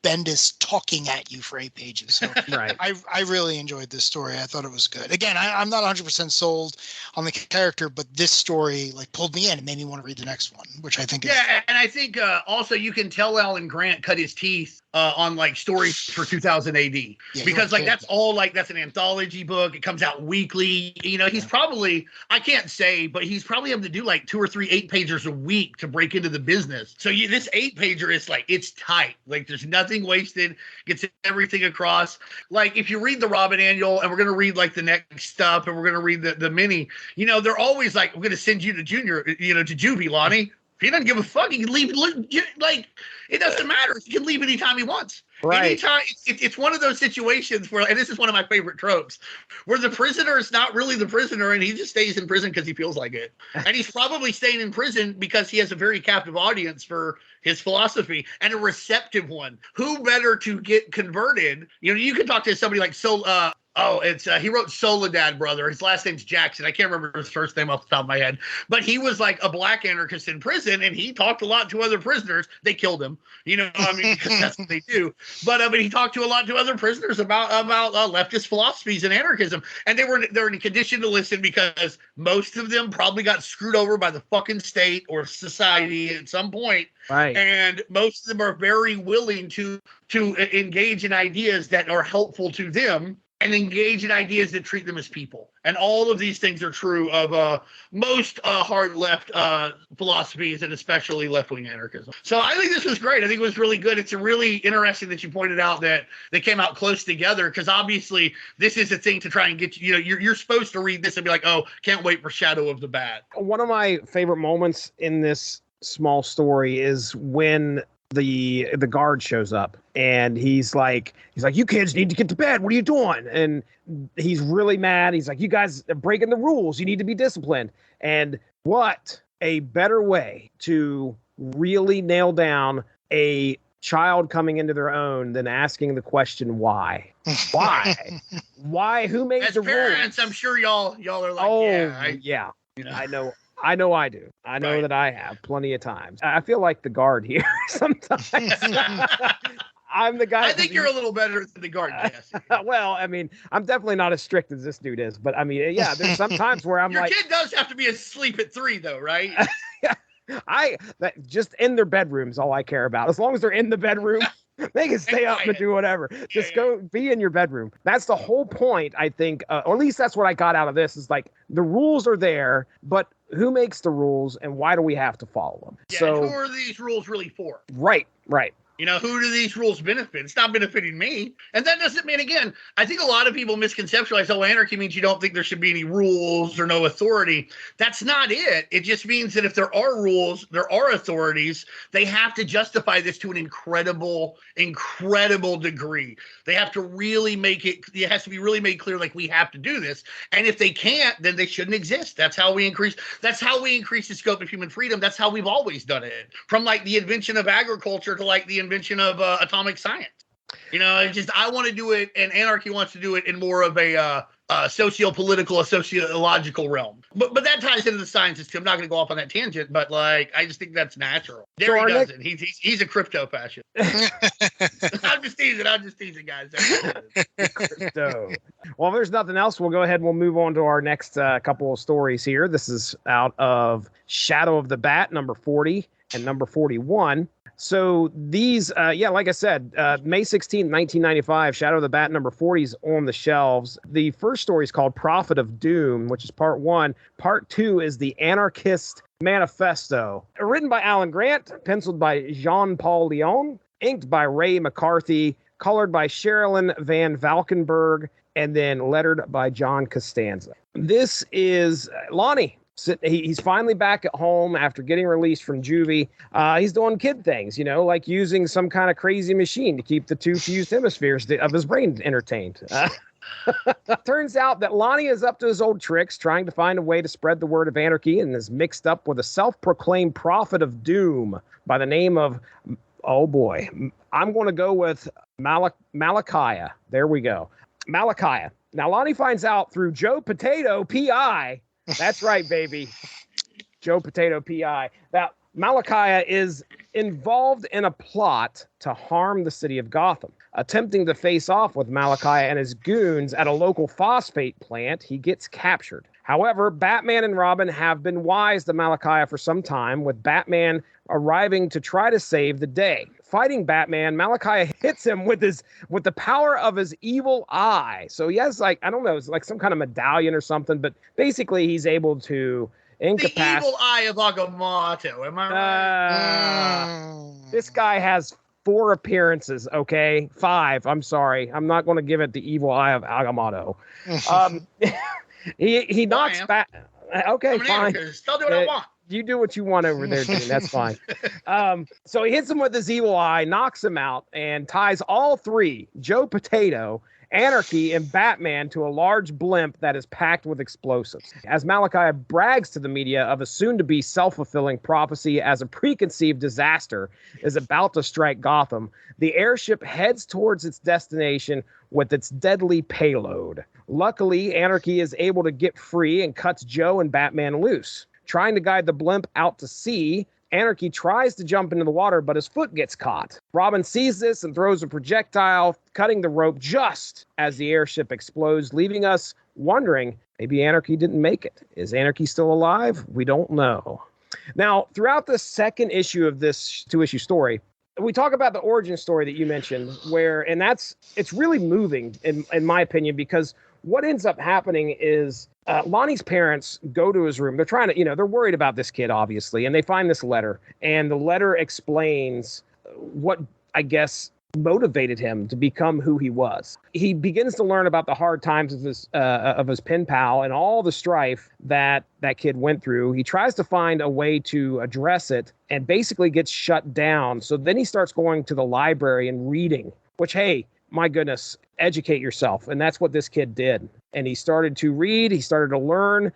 Bendis talking at you for 8 pages. So Right. I really enjoyed this story. I thought it was good. Again, I'm not 100% sold on the character, but this story pulled me in and made me want to read the next one, which I think is... Yeah, and I think also you can tell Alan Grant cut his teeth on stories for 2000 AD because that's all that's an anthology book. It comes out weekly. He's probably, I can't say, but he's probably able to do 2 or 3 8-pagers a week to break into the business. So this 8-pager is it's tight. There's nothing wasted, gets everything across. If you read the Robin Annual, and we're going to read the next stuff, and we're going to read the mini, they're always we're going to send you to Junior, to Juvie, Lonnie. He doesn't give a fuck. He can leave. It doesn't matter. He can leave anytime he wants. Right. Anytime. It's one of those situations where, and this is one of my favorite tropes, where the prisoner is not really the prisoner, and he just stays in prison because he feels like it. And he's probably staying in prison because he has a very captive audience for his philosophy, and a receptive one. Who better to get converted? You can talk to somebody like he wrote Soledad, brother. His last name's Jackson. I can't remember his first name off the top of my head. But he was a black anarchist in prison, and he talked a lot to other prisoners. They killed him, because that's what they do. But he talked to a lot to other prisoners about leftist philosophies and anarchism. And they're in a condition to listen because most of them probably got screwed over by the fucking state or society at some point. Right. And most of them are very willing to engage in ideas that are helpful to them, and engage in ideas that treat them as people. And all of these things are true of most hard left philosophies, and especially left-wing anarchism. So I think this was great. I think it was really good. It's really interesting that you pointed out that they came out close together, because obviously this is a thing to try and get you. You're supposed to read this and be like, oh, can't wait for Shadow of the Bat. One of my favorite moments in this small story is when the guard shows up, and he's like, you kids need to get to bed. What are you doing? And he's really mad. He's like, you guys are breaking the rules. You need to be disciplined. And what a better way to really nail down a child coming into their own than asking the question, why? Why? Who made As the parents, rules? I'm sure y'all are like, yeah. I know. I do. I know that I have plenty of times. I feel like the guard here sometimes. I'm the guy. I think you're a little better than the guard, Jesse. Well, I'm definitely not as strict as this dude is, but there's some times where I'm Your kid does have to be asleep at 3, though, right? Just in their bedrooms, all I care about. As long as they're in the bedroom, they can stay up and do whatever. Just go be in your bedroom. That's the whole point, I think, or at least that's what I got out of this, is the rules are there, but who makes the rules and why do we have to follow them? Yeah, so, and who are these rules really for? Right. Who do these rules benefit? It's not benefiting me. And that doesn't mean, again, I think a lot of people misconceptualize, anarchy means you don't think there should be any rules or no authority. That's not it. It just means that if there are rules, there are authorities, they have to justify this to an incredible degree. They have to really it has to be really made clear, we have to do this. And if they can't, then they shouldn't exist. That's how we increase the scope of human freedom. That's how we've always done it. From the invention of agriculture to the invention of atomic science. I want to do it, and anarchy wants to do it in more of a socio-political, sociological realm. But that ties into the sciences too. I'm not going to go off on that tangent, but like I just think that's natural. Darry doesn't. He's a crypto fascist. I'm just teasing, guys. Crypto. Well, if there's nothing else, we'll go ahead and we'll move on to our next couple of stories here. This is out of Shadow of the Bat, number 40 and number 41. So these, like I said, May 16th, 1995, Shadow of the Bat number 40 is on the shelves. The first story is called Prophet of Doom, which is part 1. Part 2 is The Anarchist Manifesto. Written by Alan Grant, penciled by Jean-Paul Leon, inked by Ray McCarthy, colored by Sherilyn Van Valkenburg, and then lettered by John Costanza. This is Lonnie. He's finally back at home after getting released from juvie. He's doing kid things, like using some kind of crazy machine to keep the two fused hemispheres of his brain entertained. Turns out that Lonnie is up to his old tricks, trying to find a way to spread the word of anarchy, and is mixed up with a self-proclaimed prophet of doom by the name of, oh boy, I'm going to go with Malachiah. There we go. Malachiah. Now, Lonnie finds out through Joe Potato, P.I., that's right, baby. Joe Potato P.I. That Malachiah is involved in a plot to harm the city of Gotham. Attempting to face off with Malachiah and his goons at a local phosphate plant, he gets captured. However, Batman and Robin have been wise to Malachiah for some time, with Batman arriving to try to save the day. Fighting Batman, Malachiah hits him with the power of his evil eye. So he has it's like some kind of medallion or something, but basically he's able to incapacitate. The evil eye of Agamotto, am I right? This guy has 4 appearances, okay? 5, I'm sorry. I'm not going to give it the evil eye of Agamotto. He knocks back. Okay, fine. I'll do what I want. You do what you want over there, Dean. That's fine. So he hits him with his evil eye, knocks him out, and ties all 3, Joe Potato, Anarky, and Batman, to a large blimp that is packed with explosives. As Malachiah brags to the media of a soon-to-be self-fulfilling prophecy as a preconceived disaster is about to strike Gotham, the airship heads towards its destination with its deadly payload. Luckily, Anarky is able to get free and cuts Joe and Batman loose. Trying to guide the blimp out to sea, Anarky tries to jump into the water, but his foot gets caught. Robin sees this and throws a projectile, cutting the rope just as the airship explodes, leaving us wondering, maybe Anarky didn't make it. Is Anarky still alive? We don't know. Now, throughout the second issue of this 2-issue story, we talk about the origin story that you mentioned, it's really moving, in my opinion, because what ends up happening is Lonnie's parents go to his room. They're trying to, they're worried about this kid, obviously, and they find this letter. And the letter explains what, I guess, motivated him to become who he was. He begins to learn about the hard times of his pen pal and all the strife that kid went through. He tries to find a way to address it and basically gets shut down. So then he starts going to the library and reading, which, hey, my goodness, educate yourself. And that's what this kid did. And he started to read. He started to learn.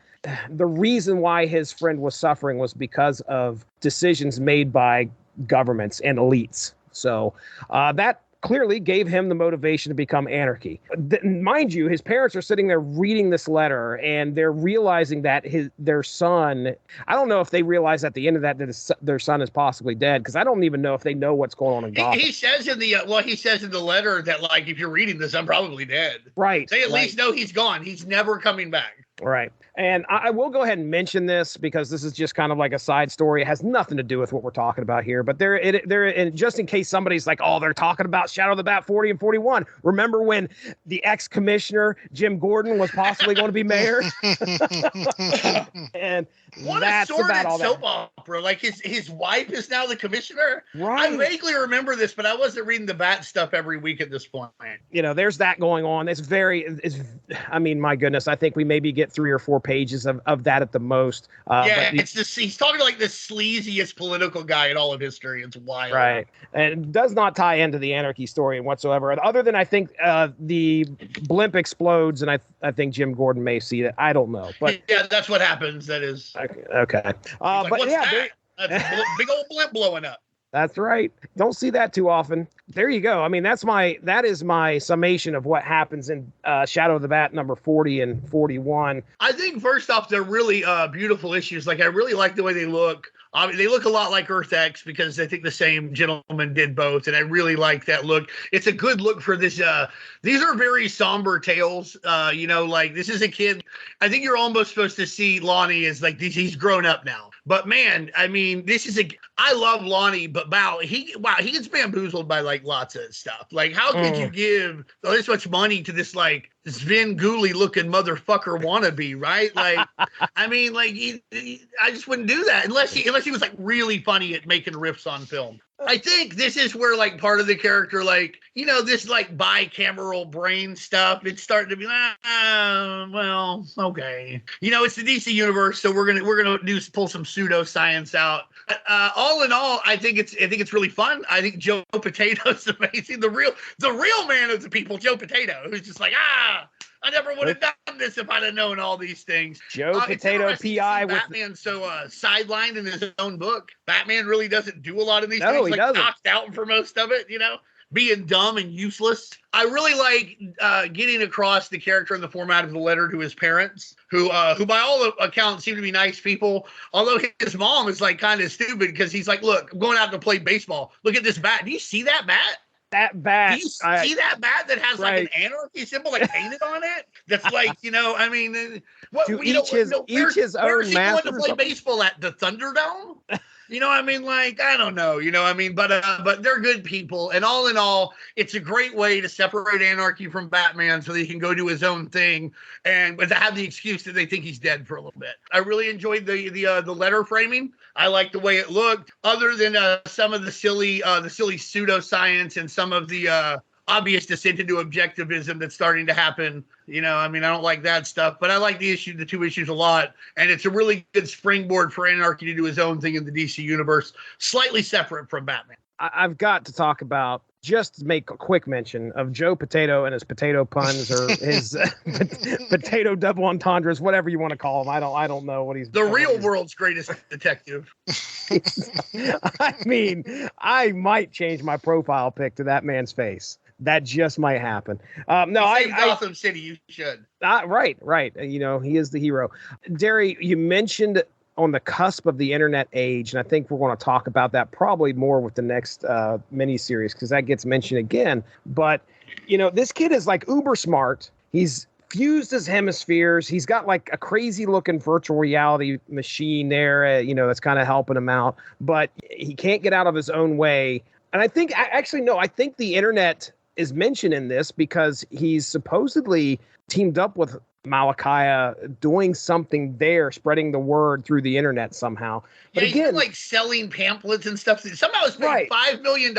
The reason why his friend was suffering was because of decisions made by governments and elites. So that clearly gave him the motivation to become Anarky. Mind you, his parents are sitting there reading this letter, and they're realizing that their son, I don't know if they realize at the end of that their son is possibly dead, because I don't even know if they know what's going on in Gotham. He says in the letter that, like, if you're reading this, I'm probably dead. Right. They at least know he's gone. He's never coming back. Right. And I will go ahead and mention this because this is just kind of like a side story. It has nothing to do with what we're talking about here. But and just in case somebody's like, oh, they're talking about Shadow of the Bat 40 and 41. Remember when the ex-commissioner, Jim Gordon, was possibly going to be mayor? And what that's a sordid about all soap that. opera. Like his wife is now the commissioner. Right. I vaguely remember this, but I wasn't reading the Bat stuff every week at this point. There's that going on. I mean, my goodness, I think we maybe get 3 or 4 pages of that at the most. He's talking like the sleaziest political guy in all of history. It's wild. Right. And it does not tie into the Anarky story whatsoever. Other than I think the blimp explodes, and I think Jim Gordon may see that. I don't know. But yeah, that's what happens. That is. Okay. Like, what's that? That's a big old blimp blowing up. That's right. Don't see that too often. There you go. I mean, that is my summation of what happens in Shadow of the Bat number 40 and 41. I think first off, they're really beautiful issues. Like I really like the way they look. They look a lot like Earth X because I think the same gentleman did both, and I really like that look. It's a good look for this. These are very somber tales. Like this is a kid. I think you're almost supposed to see Lonnie as like he's grown up now. But man, I mean, I love Lonnie, but he gets bamboozled by like lots of stuff. Like, how could you give this much money to this like Svengoolie looking motherfucker wannabe, right? Like, I mean, like, I just wouldn't do that unless he was like really funny at making riffs on film. I think this is where like part of the character, like, this like bicameral brain stuff, it's starting to be well, okay. It's the DC universe, so we're gonna pull some pseudoscience out. All in all, I think it's really fun. I think Joe Potato's amazing. The real man of the people, Joe Potato, who's just like, I never would have done this if I'd have known all these things. Joe Potato PI with Batman so sidelined in his own book. Batman really doesn't do a lot of these No, things. he Like doesn't. knocked out for most of it, being dumb and useless. I really like getting across the character in the format of the letter to his parents, who by all accounts seem to be nice people. Although his mom is like kind of stupid because he's like, look, I'm going out to play baseball. Look at this bat. Do you see that bat? that bat. Do you see that bat that has right. like an anarchy symbol like painted on it? That's like, I mean, what To you each his own where is he going to master. play baseball at the Thunderdome? I mean, like, I don't know, I mean, but they're good people. And all in all, it's a great way to separate Anarky from Batman so that he can go do his own thing and but to have the excuse that they think he's dead for a little bit. I really enjoyed the letter framing. I like the way it looked, other than some of the silly pseudoscience and some of the obvious descent into objectivism that's starting to happen. I mean, I don't like that stuff, but I like the two issues a lot. And it's a really good springboard for Anarky to do his own thing in the DC universe, slightly separate from Batman. I've got to talk about, just to make a quick mention of Joe Potato and his potato puns or his potato double entendres, whatever you want to call him. I don't know what he's. The real world's greatest detective. I mean, I might change my profile pic to that man's face. That just might happen. Gotham City, you should. Right. He is the hero. Darry, you mentioned on the cusp of the internet age, and I think we're going to talk about that probably more with the next miniseries because that gets mentioned again. But, this kid is like uber smart. He's fused his hemispheres. He's got like a crazy looking virtual reality machine there, that's kind of helping him out. But he can't get out of his own way. And I think, I think the internet is mentioned in this because he's supposedly teamed up with Malakaya doing something there, spreading the word through the internet somehow. But he's been like selling pamphlets and stuff. Somehow he's paid $5 million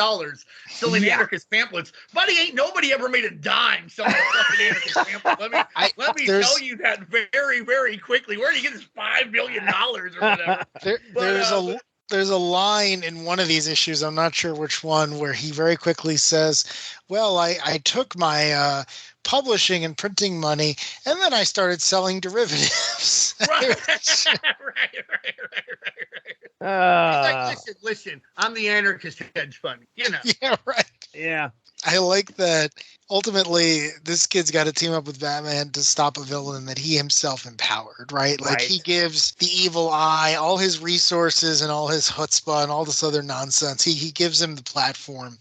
selling anarchist pamphlets. Buddy, ain't nobody ever made a dime selling a fucking anarchist pamphlet. Let me tell you that very, very quickly. Where do you get this $5 million or whatever? There's a line in one of these issues, I'm not sure which one, where he very quickly says, well, I took my publishing and printing money, and then I started selling derivatives. Right. He's like, listen, I'm the anarchist hedge fund, Yeah, right. Yeah. I like that ultimately this kid's got to team up with Batman to stop a villain that he himself empowered, right? Like he gives the evil eye all his resources and all his chutzpah and all this other nonsense. He gives him the platform.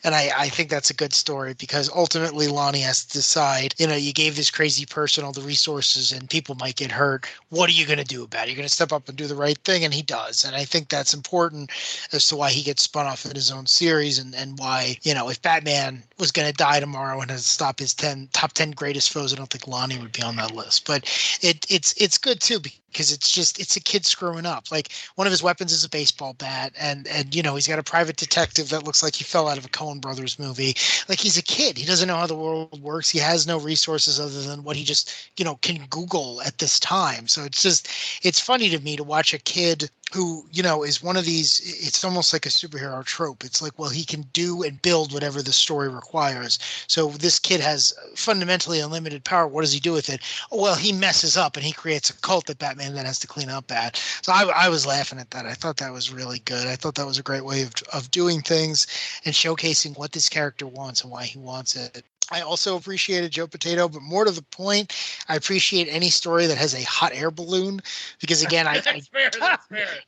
And I think that's a good story because ultimately Lonnie has to decide, you gave this crazy person all the resources and people might get hurt. What are you going to do about it? You're going to step up and do the right thing. And he does. And I think that's important as to why he gets spun off in his own series and why, if Batman was going to die tomorrow and has to stop his top 10 greatest foes, I don't think Lonnie would be on that list. But it's good too because it's a kid screwing up. Like one of his weapons is a baseball bat and he's got a private detective that looks like he fell out of a Coen Brothers movie. Like he's a kid. He doesn't know how the world works. He has no resources other than what he just, can Google at this time. So it's funny to me to watch a kid who, is one of these, it's almost like a superhero trope. It's like, well, he can do and build whatever the story requires. So this kid has fundamentally unlimited power. What does he do with it? Oh, well, he messes up and he creates a cult that Batman then has to clean up at. So I was laughing at that. I thought that was really good. I thought that was a great way of doing things and showcasing what this character wants and why he wants it. I also appreciated Joe Potato, but more to the point, I appreciate any story that has a hot air balloon because, again, That's fair.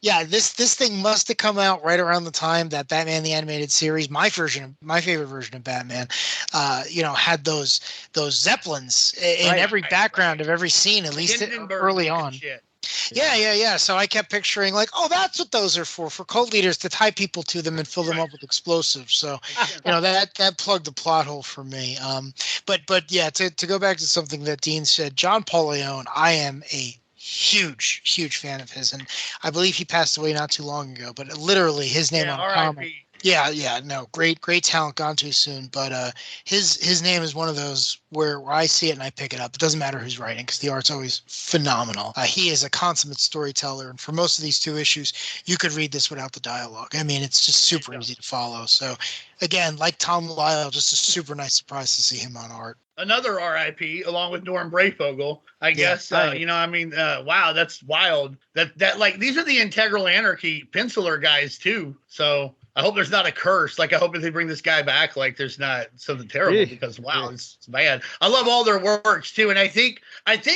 yeah, this thing must have come out right around the time that Batman the Animated Series, my favorite version of Batman, had those Zeppelins in every background of every scene, at least early on. Shit. Yeah. So I kept picturing like, oh, that's what those are for cult leaders to tie people to them and fill them up with explosives. So, that plugged the plot hole for me. But yeah, to go back to something that Dean said, John Paul Leon, I am a huge fan of his, and I believe he passed away not too long ago. But literally, his name on comic. Yeah, no, great talent, gone too soon. But his name is one of those where I see it and I pick it up. It doesn't matter who's writing because the art's always phenomenal. He is a consummate storyteller, and for most of these 2 issues, you could read this without the dialogue. I mean, it's just super easy to follow. So, again, like Tom Lyle, just a super nice surprise to see him on art. Another RIP, along with Norm Brayfogle, I guess. Wow, that's wild. That like these are the Integral Anarchy penciler guys too. So I hope there's not a curse. Like, I hope if they bring this guy back, like there's not something terrible because wow, it's bad. I love all their works too, and I think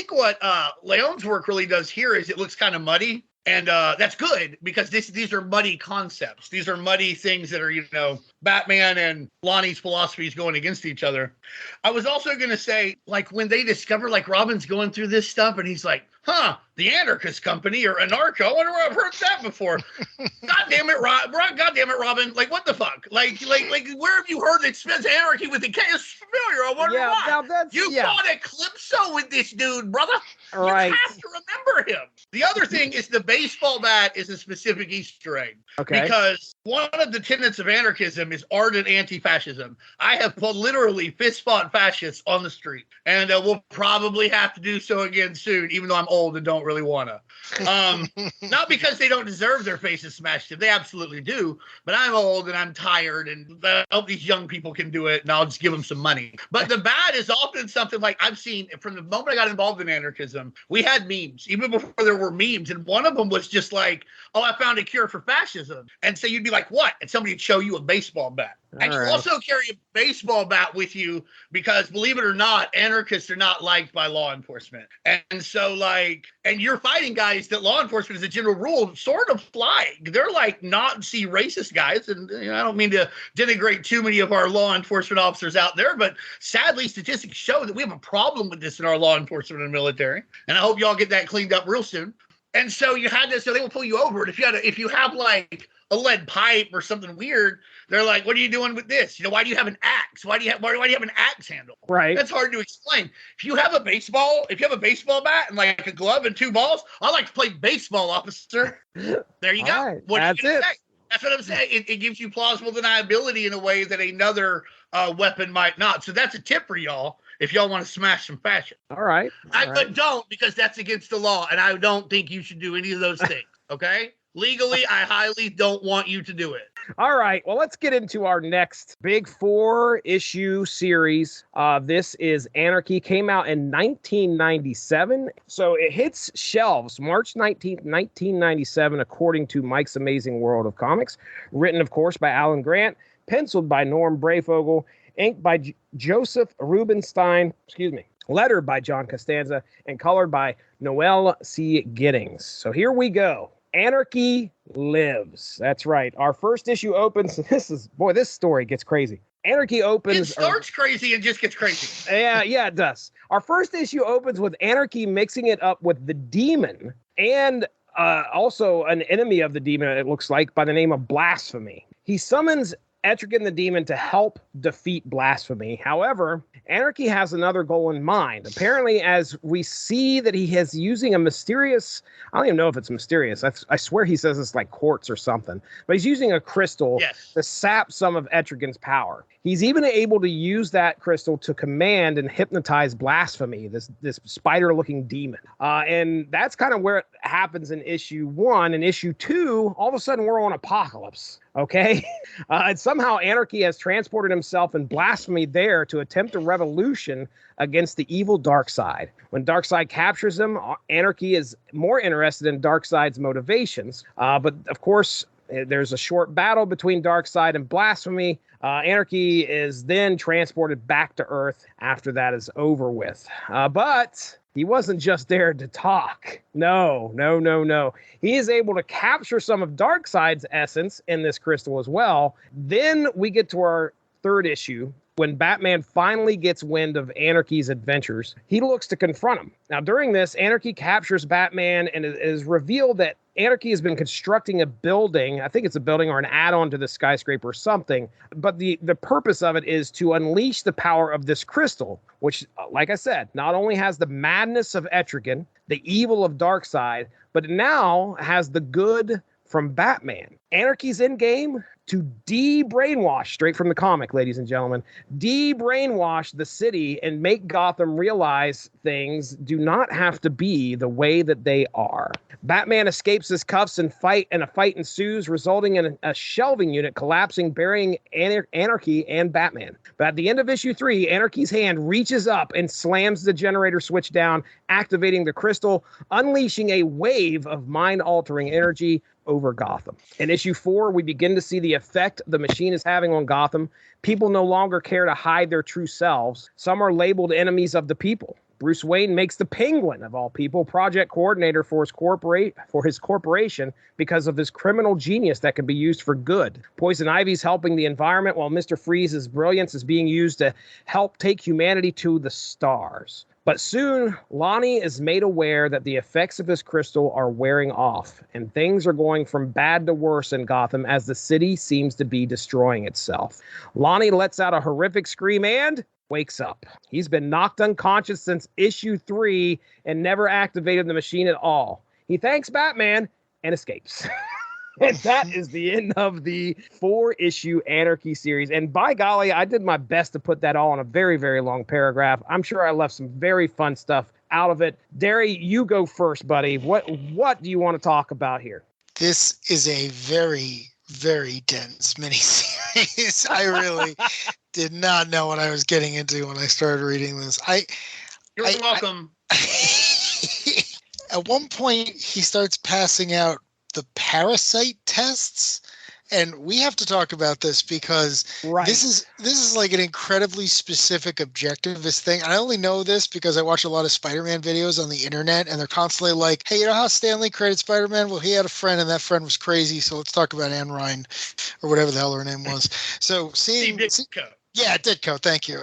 what Leon's work really does here is it looks kind of muddy. And that's good because these are muddy concepts. These are muddy things that are, Batman and Lonnie's philosophies going against each other. I was also going to say, like, when they discover, like, Robin's going through this stuff and he's like, the Anarchist Company or Anarcho. I wonder where I've heard that before. God damn it, Robin. Like, what the fuck? Like, where have you heard that spells anarchy with the K? It's familiar. I wonder why. Now You fought Eclipso with this dude, brother. Right. You have to remember him. The other thing is the baseball bat is a specific Easter egg. Okay. Because one of the tenets of anarchism is ardent anti-fascism. I have literally fist-fought fascists on the street. And we'll probably have to do so again soon, even though I'm old and don't really want to. Not because they don't deserve their faces smashed in. They absolutely do. But I'm old and I'm tired, and I hope these young people can do it, and I'll just give them some money. But the bat is often something like I've seen from the moment I got involved in anarchism, we had memes, even before there were memes. And one of them was just like, oh, I found a cure for fascism. And so you'd be like, what? And somebody would show you a baseball bat. And you also carry a baseball bat with you because, believe it or not, anarchists are not liked by law enforcement. And so, like, and you're fighting guys that law enforcement, as a general rule, sort of like. They're like Nazi racist guys. And I don't mean to denigrate too many of our law enforcement officers out there, but sadly, statistics show that we have a problem with this in our law enforcement and military. And I hope y'all get that cleaned up real soon. And so you had this, so they will pull you over. And if you have like a lead pipe or something weird, they're like, what are you doing with this? Why do you have an axe? Why do you have an axe handle? Right. That's hard to explain. If you have a baseball bat and like a glove and 2 balls, I like to play baseball, officer. There you go. Right. What are you gonna That's say? That's what I'm saying. It gives you plausible deniability in a way that another weapon might not. So that's a tip for y'all if y'all want to smash some fashion. All right. But don't, because that's against the law, and I don't think you should do any of those things, okay? Legally, I highly don't want you to do it. All right. Well, let's get into our next big 4-issue series. This is Anarky. Came out in 1997. So it hits shelves March 19th, 1997, according to Mike's Amazing World of Comics. Written, of course, by Alan Grant. Penciled by Norm Brayfogle. Inked by Joseph Rubinstein. Lettered by John Costanza. And colored by Noel C. Giddings. So here we go. Anarky lives. That's right. Our first issue opens. This story gets crazy. Anarky opens. It starts crazy and just gets crazy. Yeah, it does. Our first issue opens with Anarky mixing it up with the Demon and also an enemy of the Demon, it looks like, by the name of Blasphemy. He summons Etrigan the Demon to help defeat Blasphemy. However, Anarky has another goal in mind. Apparently, as we see that he is using a mysterious, I don't even know if it's mysterious. I swear he says it's like quartz or something. But he's using a crystal to sap some of Etrigan's power. He's even able to use that crystal to command and hypnotize Blasphemy, this spider-looking demon. And that's kind of happens in issue 1. In issue 2, all of a sudden we're on Apocalypse. Okay. And somehow Anarky has transported himself in blasphemy there to attempt a revolution against the evil Darkseid. When Darkseid captures him, Anarky is more interested in Darkseid's motivations. But of course, there's a short battle between Darkseid and Blasphemy. Anarky is then transported back to Earth after that is over with. But he wasn't just there to talk. No. He is able to capture some of Darkseid's essence in this crystal as well. Then we get to our 3rd issue. When Batman finally gets wind of Anarky's adventures, he looks to confront him. Now, during this, Anarky captures Batman, and it is revealed that Anarky has been constructing a building. I think it's a building or an add-on to the skyscraper or something. But the purpose of it is to unleash the power of this crystal, which, like I said, not only has the madness of Etrigan, the evil of Darkseid, but it now has the good from Batman. Anarky's endgame: to de-brainwash, straight from the comic, ladies and gentlemen, de-brainwash the city and make Gotham realize things do not have to be the way that they are. Batman escapes his cuffs and a fight ensues, resulting in a shelving unit collapsing, burying Anarky and Batman. But at the end of issue 3, Anarky's hand reaches up and slams the generator switch down, activating the crystal, unleashing a wave of mind-altering energy over Gotham. In issue 4, we begin to see the effect the machine is having on Gotham. People no longer care to hide their true selves. Some are labeled enemies of the people. Bruce Wayne makes the Penguin, of all people, project coordinator for his corporation because of his criminal genius that can be used for good. Poison Ivy's helping the environment, while Mr. Freeze's brilliance is being used to help take humanity to the stars. But soon, Lonnie is made aware that the effects of this crystal are wearing off, and things are going from bad to worse in Gotham as the city seems to be destroying itself. Lonnie lets out a horrific scream and wakes up. He's been knocked unconscious since issue 3 and never activated the machine at all. He thanks Batman and escapes. And that is the end of the 4-issue Anarky series. And by golly, I did my best to put that all in a very, very long paragraph. I'm sure I left some very fun stuff out of it. Darry, you go first, buddy. What do you want to talk about here? This is a very, very dense miniseries. I really did not know what I was getting into when I started reading this. You're welcome. At one point, he starts passing out the parasite tests, and we have to talk about this because this is like an incredibly specific objectivist thing. I only know this because I watch a lot of Spider-Man videos on the internet, and they're constantly like, hey, you know how Stan Lee created Spider-Man? Well, he had a friend, and that friend was crazy, so let's talk about Anne Ryan, or whatever the hell her name was. So seeing Ditko. Yeah, Ditko, thank you.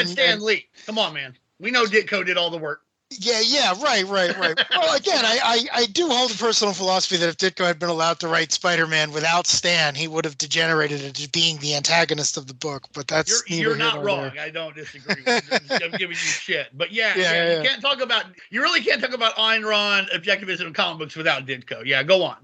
Stan Lee. Come on, man. We know Ditko did all the work. Yeah, right. Well, again, I do hold a personal philosophy that if Ditko had been allowed to write Spider-Man without Stan, he would have degenerated into being the antagonist of the book. But that's you're not wrong. I don't disagree with you. I'm giving you shit. But yeah. You can't talk about. You really can't talk about Ayn Rand objectivism in comic books without Ditko. Yeah, go on.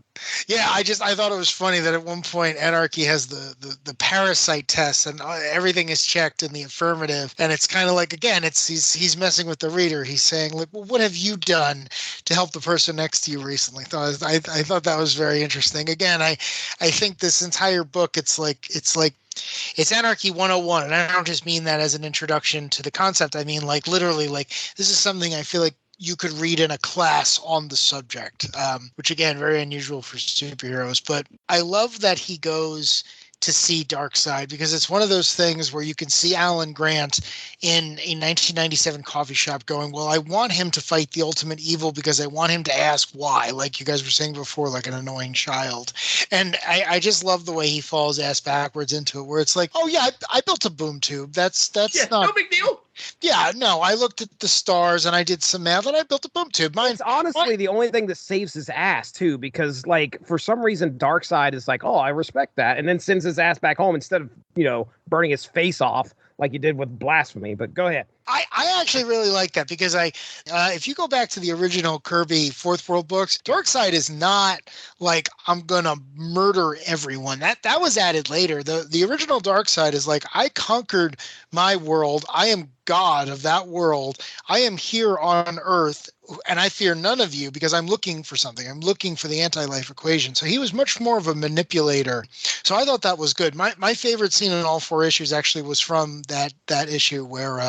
Yeah, I thought it was funny that at one point Anarky has the parasite test and everything is checked in the affirmative, and it's kind of like, again, he's messing with the reader. He's saying, like, well, what have you done to help the person next to you recently? I thought that was very interesting. Again, I think this entire book, it's Anarchy 101, and I don't just mean that as an introduction to the concept. I mean, like, literally, like, this is something I feel like you could read in a class on the subject, which, again, very unusual for superheroes. But I love that he goes to see Darkseid, because it's one of those things where you can see Alan Grant in a 1997 coffee shop going, well, I want him to fight the ultimate evil because I want him to ask why, like you guys were saying before, like an annoying child. And I just love the way he falls ass backwards into it, where it's like, oh yeah, I built a boom tube. That's not no big deal. Yeah, no, I looked at the stars and I did some math and I built a boom tube. It's honestly the only thing that saves his ass, too, because, like, for some reason, Darkseid is like, oh, I respect that, and then sends his ass back home instead of, burning his face off like he did with Blasphemy. But go ahead. I actually really like that because if you go back to the original Kirby Fourth World books, Darkseid is not like, I'm gonna murder everyone. That was added later. The original Darkseid is like, I conquered my world. I am God of that world. I am here on Earth, and I fear none of you because I'm looking for something. I'm looking for the anti-life equation. So he was much more of a manipulator. So I thought that was good. My favorite scene in all 4 issues actually was from that issue where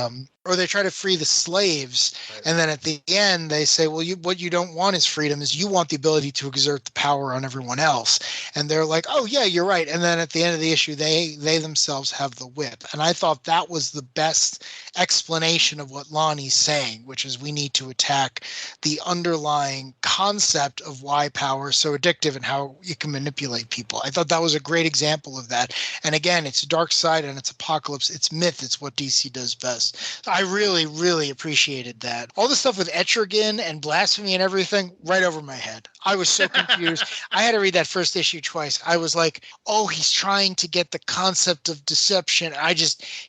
or they try to free the slaves, right. And then at the end they say, well, what you don't want is freedom, is you want the ability to exert the power on everyone else. And they're like, oh yeah, you're right. And then at the end of the issue, they themselves have the whip. And I thought that was the best explanation of what Lonnie's saying, which is we need to attack the underlying concept of why power is so addictive and how you can manipulate people. I thought that was a great example of that. And again, it's Darkseid and it's Apocalypse, it's myth, it's what DC does best. I really, really appreciated that. All the stuff with Etrigan and blasphemy and everything, right over my head. I was so confused. I had to read that first issue twice. I was like, oh, he's trying to get the concept of deception.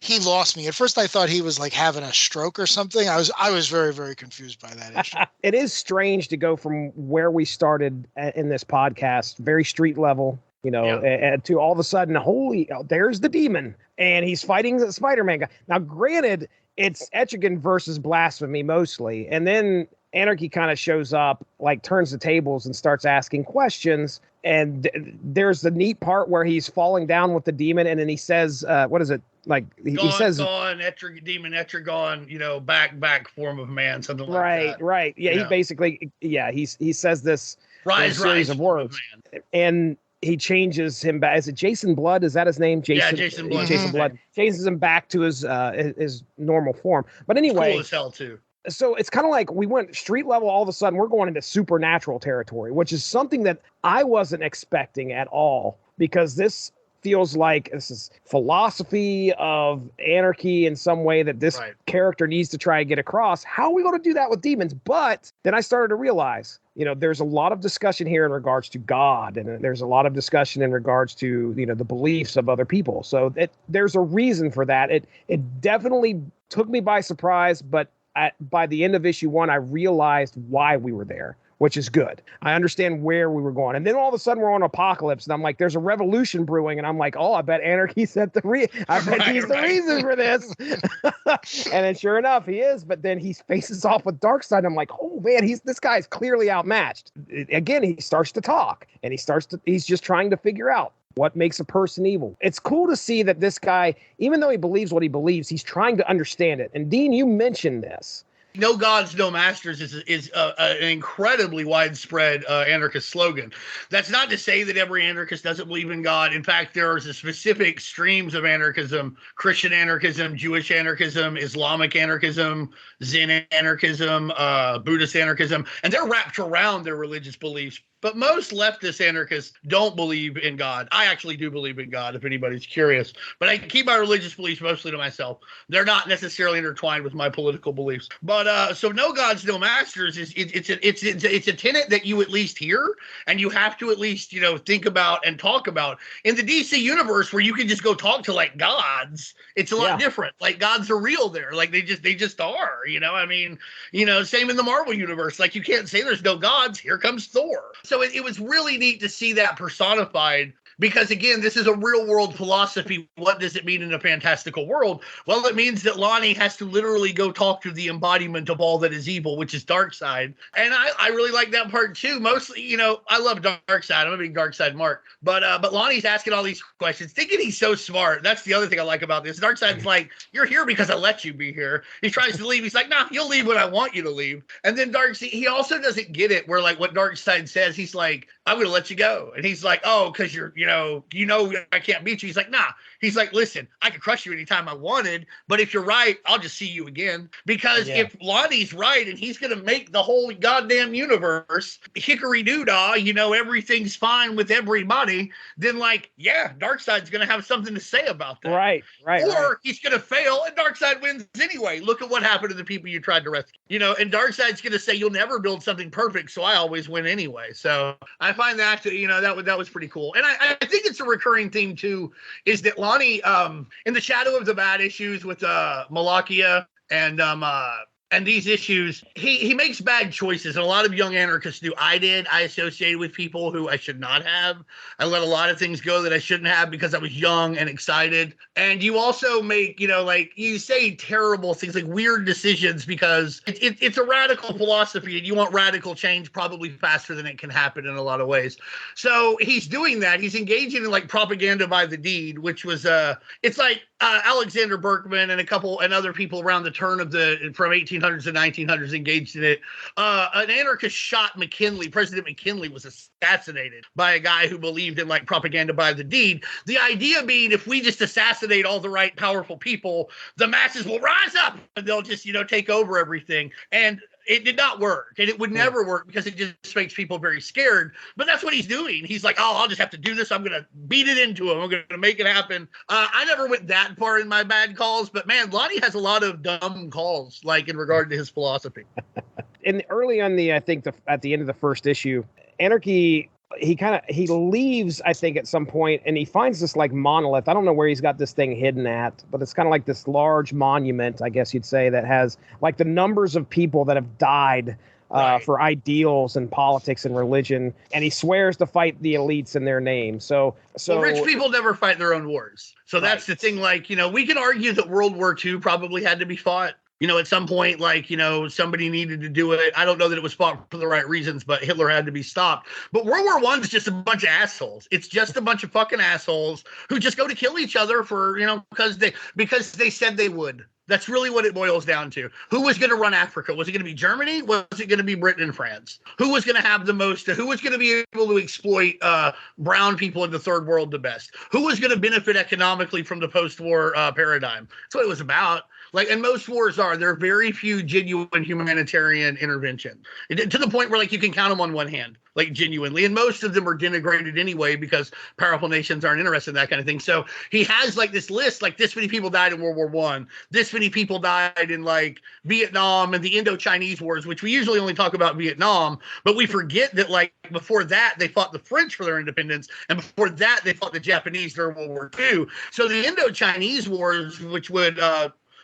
He lost me. At first I thought he was like having a stroke or something. I was very, very confused by that issue. It is strange to go from where we started in this podcast, very street level, to all of a sudden, there's the demon and he's fighting the Spider-Man guy. Now, granted, it's Etrigan versus blasphemy mostly. And then Anarky kind of shows up, like turns the tables and starts asking questions. And there's the neat part where he's falling down with the demon. And then he says, what is it? Like he says, demon Etrigan, back form of man, something like that. Right. Yeah. He basically, he says this series of words, and he changes him back. Is it Jason Blood? Is that his name? Jason Blood. Jason Blood changes him back to his normal form. But anyway, cool as hell too. So it's kind of like we went street level. All of a sudden, we're going into supernatural territory, which is something that I wasn't expecting at all, because this feels like this is philosophy of anarchy in some way that this character needs to try and get across. How are we going to do that with demons? But then I started to realize, there's a lot of discussion here in regards to God, and there's a lot of discussion in regards to, the beliefs of other people. So there's a reason for that. It definitely took me by surprise, but by the end of issue 1, I realized why we were there, which is good. I understand where we were going. And then all of a sudden we're on Apocalypse, and I'm like, there's a revolution brewing. And I'm like, oh, I bet Anarchy's he's the reason for this. And then sure enough, he is. But then he faces off with Darkseid. I'm like, oh man, this guy's clearly outmatched. Again, he starts to talk, and he's just trying to figure out what makes a person evil. It's cool to see that this guy, even though he believes what he believes, he's trying to understand it. And Dean, you mentioned this. No gods, no masters is an incredibly widespread anarchist slogan. That's not to say that every anarchist doesn't believe in God. In fact, there are specific streams of anarchism: Christian anarchism, Jewish anarchism, Islamic anarchism, Zen anarchism, Buddhist anarchism, and they're wrapped around their religious beliefs. But most leftist anarchists don't believe in God. I actually do believe in God, if anybody's curious. But I keep my religious beliefs mostly to myself. They're not necessarily intertwined with my political beliefs. But so no gods, no masters it's a tenet that you at least hear, and you have to at least think about and talk about. In the DC universe, where you can just go talk to like gods, it's a lot different. Like gods are real there. Like they just are. Same in the Marvel universe. Like you can't say there's no gods. Here comes Thor. So it was really neat to see that personified, because again, this is a real world philosophy. What does it mean in a fantastical world? Well, it means that Lonnie has to literally go talk to the embodiment of all that is evil, which is Darkseid. And I really like that part too. Mostly, I love Darkseid. I'm a big Darkseid mark. But Lonnie's asking all these questions, thinking he's so smart. That's the other thing I like about this. Darkseid's like, you're here because I let you be here. He tries to leave. He's like, nah, you'll leave when I want you to leave. And then Darkseid, he also doesn't get it, where like what Darkseid says, he's like, I'm going to let you go. And he's like, oh, because you're, I can't beat you. He's like, nah. He's like, listen, I could crush you anytime I wanted, but if you're right, I'll just see you again. Because if Lonnie's right and he's going to make the whole goddamn universe hickory-doo-dah, everything's fine with everybody, then Darkseid's going to have something to say about that. Right. Or he's going to fail and Darkseid wins anyway. Look at what happened to the people you tried to rescue. And Darkseid's going to say, you'll never build something perfect, so I always win anyway. So I find that, that was pretty cool. And I think it's a recurring theme too, is that Lonnie, in the Shadow of the Bad issues with Malakia And these issues, he makes bad choices, and a lot of young anarchists do. I associated with people who I should not have. I let a lot of things go that I shouldn't have because I was young and excited. And you also make, like you say terrible things, like weird decisions, because it's a radical philosophy, and you want radical change probably faster than it can happen in a lot of ways. So he's doing that. He's engaging in like propaganda by the deed, which was it's like Alexander Berkman and other people around the turn of from 1800s to 1900s engaged in it. An anarchist shot McKinley. President McKinley was assassinated by a guy who believed in like propaganda by the deed. The idea being, if we just assassinate all the right powerful people, the masses will rise up and they'll just, take over everything. And it did not work, and it would never work because it just makes people very scared. But that's what he's doing. He's like, oh, I'll just have to do this. I'm going to beat it into him. I'm going to make it happen. I never went that far in my bad calls, but man, Lonnie has a lot of dumb calls, like in regard to his philosophy. And early on at the end of the first issue, Anarky, he leaves, I think, at some point, and he finds this like monolith. I don't know where he's got this thing hidden at, but it's kind of like this large monument, I guess you'd say, that has like the numbers of people that have died for ideals and politics and religion. And he swears to fight the elites in their name. So rich people never fight their own wars. So that's the thing. Like, we can argue that World War II probably had to be fought. At some point, like, somebody needed to do it. I don't know that it was fought for the right reasons, but Hitler had to be stopped. But World War I is just a bunch of assholes. It's just a bunch of fucking assholes who just go to kill each other for, because they said they would. That's really what it boils down to. Who was going to run Africa? Was it going to be Germany? Was it going to be Britain and France? Who was going to have the most? Who was going to be able to exploit brown people in the third world the best? Who was going to benefit economically from the post-war paradigm? That's what it was about. Like, and most wars there are very few genuine humanitarian intervention, to the point where like you can count them on one hand, like genuinely. And most of them are denigrated anyway because powerful nations aren't interested in that kind of thing. So he has like this list, like this many people died in World War I, this many people died in like Vietnam and the Indo-Chinese wars, which we usually only talk about Vietnam, but we forget that like before that they fought the French for their independence, and before that they fought the Japanese during World War II. So the Indo-Chinese wars, which would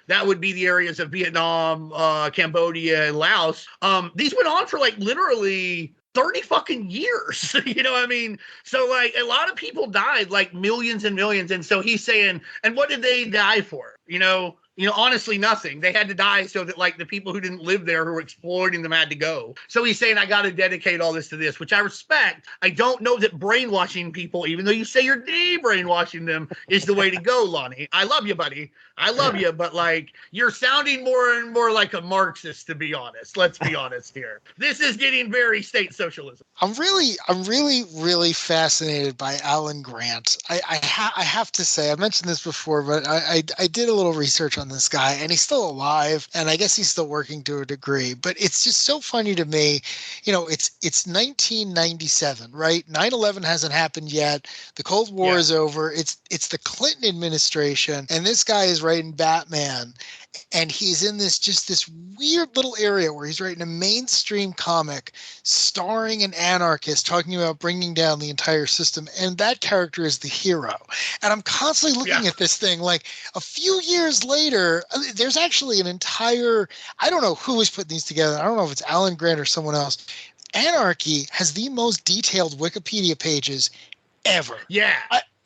that would be the areas of Vietnam, Cambodia, and Laos. These went on for like literally 30 fucking years. You know what I mean? So like a lot of people died, like millions and millions. And so he's saying, and what did they die for? Honestly, nothing. They had to die so that like the people who didn't live there, who were exploiting them, had to go. So he's saying, I got to dedicate all this to this, which I respect. I don't know that brainwashing people, even though you say you're de-brainwashing them, is the way to go, Lonnie. I love you, buddy. I love you, but like you're sounding more and more like a Marxist, to be honest. Let's be honest here. This is getting very state socialism. I'm really fascinated by Alan Grant. I have to say, I mentioned this before, but I did a little research on this guy, and he's still alive, and I guess he's still working to a degree. But it's just so funny to me. It's 1997, right? 9/11 hasn't happened yet. The Cold War is over. It's the Clinton administration, and this guy is writing Batman, and he's in this weird little area where he's writing a mainstream comic starring an anarchist talking about bringing down the entire system, and that character is the hero. And I'm constantly looking at this thing like a few years later, there's actually an entire, I don't know who was putting these together. I don't know if it's Alan Grant or someone else. Anarky has the most detailed Wikipedia pages ever. Yeah.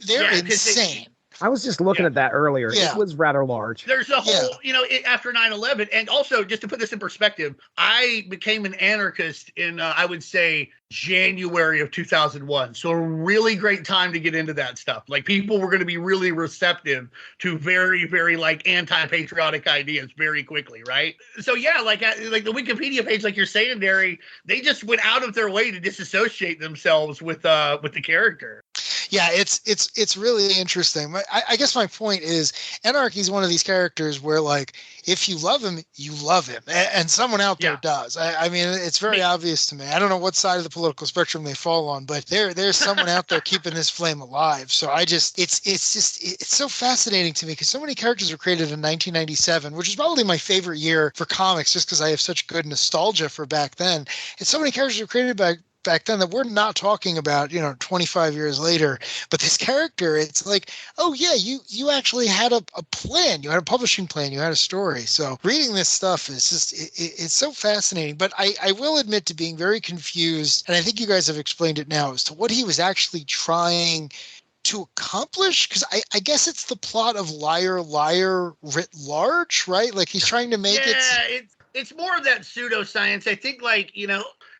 They're insane. I was just looking at that earlier. Yeah. It was rather large. There's a whole, after 9/11, and also just to put this in perspective, I became an anarchist in, I would say, January of 2001. So a really great time to get into that stuff. Like people were going to be really receptive to very, very like anti-patriotic ideas very quickly, right? So yeah, like the Wikipedia page, like you're saying, Darry, they just went out of their way to disassociate themselves with the character. Yeah, it's really interesting. I guess my point is Anarky is one of these characters where, like, if you love him, you love him, and someone out there does. I mean, it's very obvious to me. I don't know what side of the political spectrum they fall on, but there's someone out there keeping this flame alive. So it's so fascinating to me because so many characters were created in 1997, which is probably my favorite year for comics, just because I have such good nostalgia for back then. And so many characters were created back back then that we're not talking about, 25 years later. But this character, it's like, oh yeah, you actually had a plan. You had a publishing plan. You had a story. So reading this stuff is just, it's so fascinating. But I will admit to being very confused, and I think you guys have explained it now, as to what he was actually trying to accomplish, because I guess it's the plot of Liar Liar writ large, right? Like he's trying to make it's more of that pseudoscience. I think, like,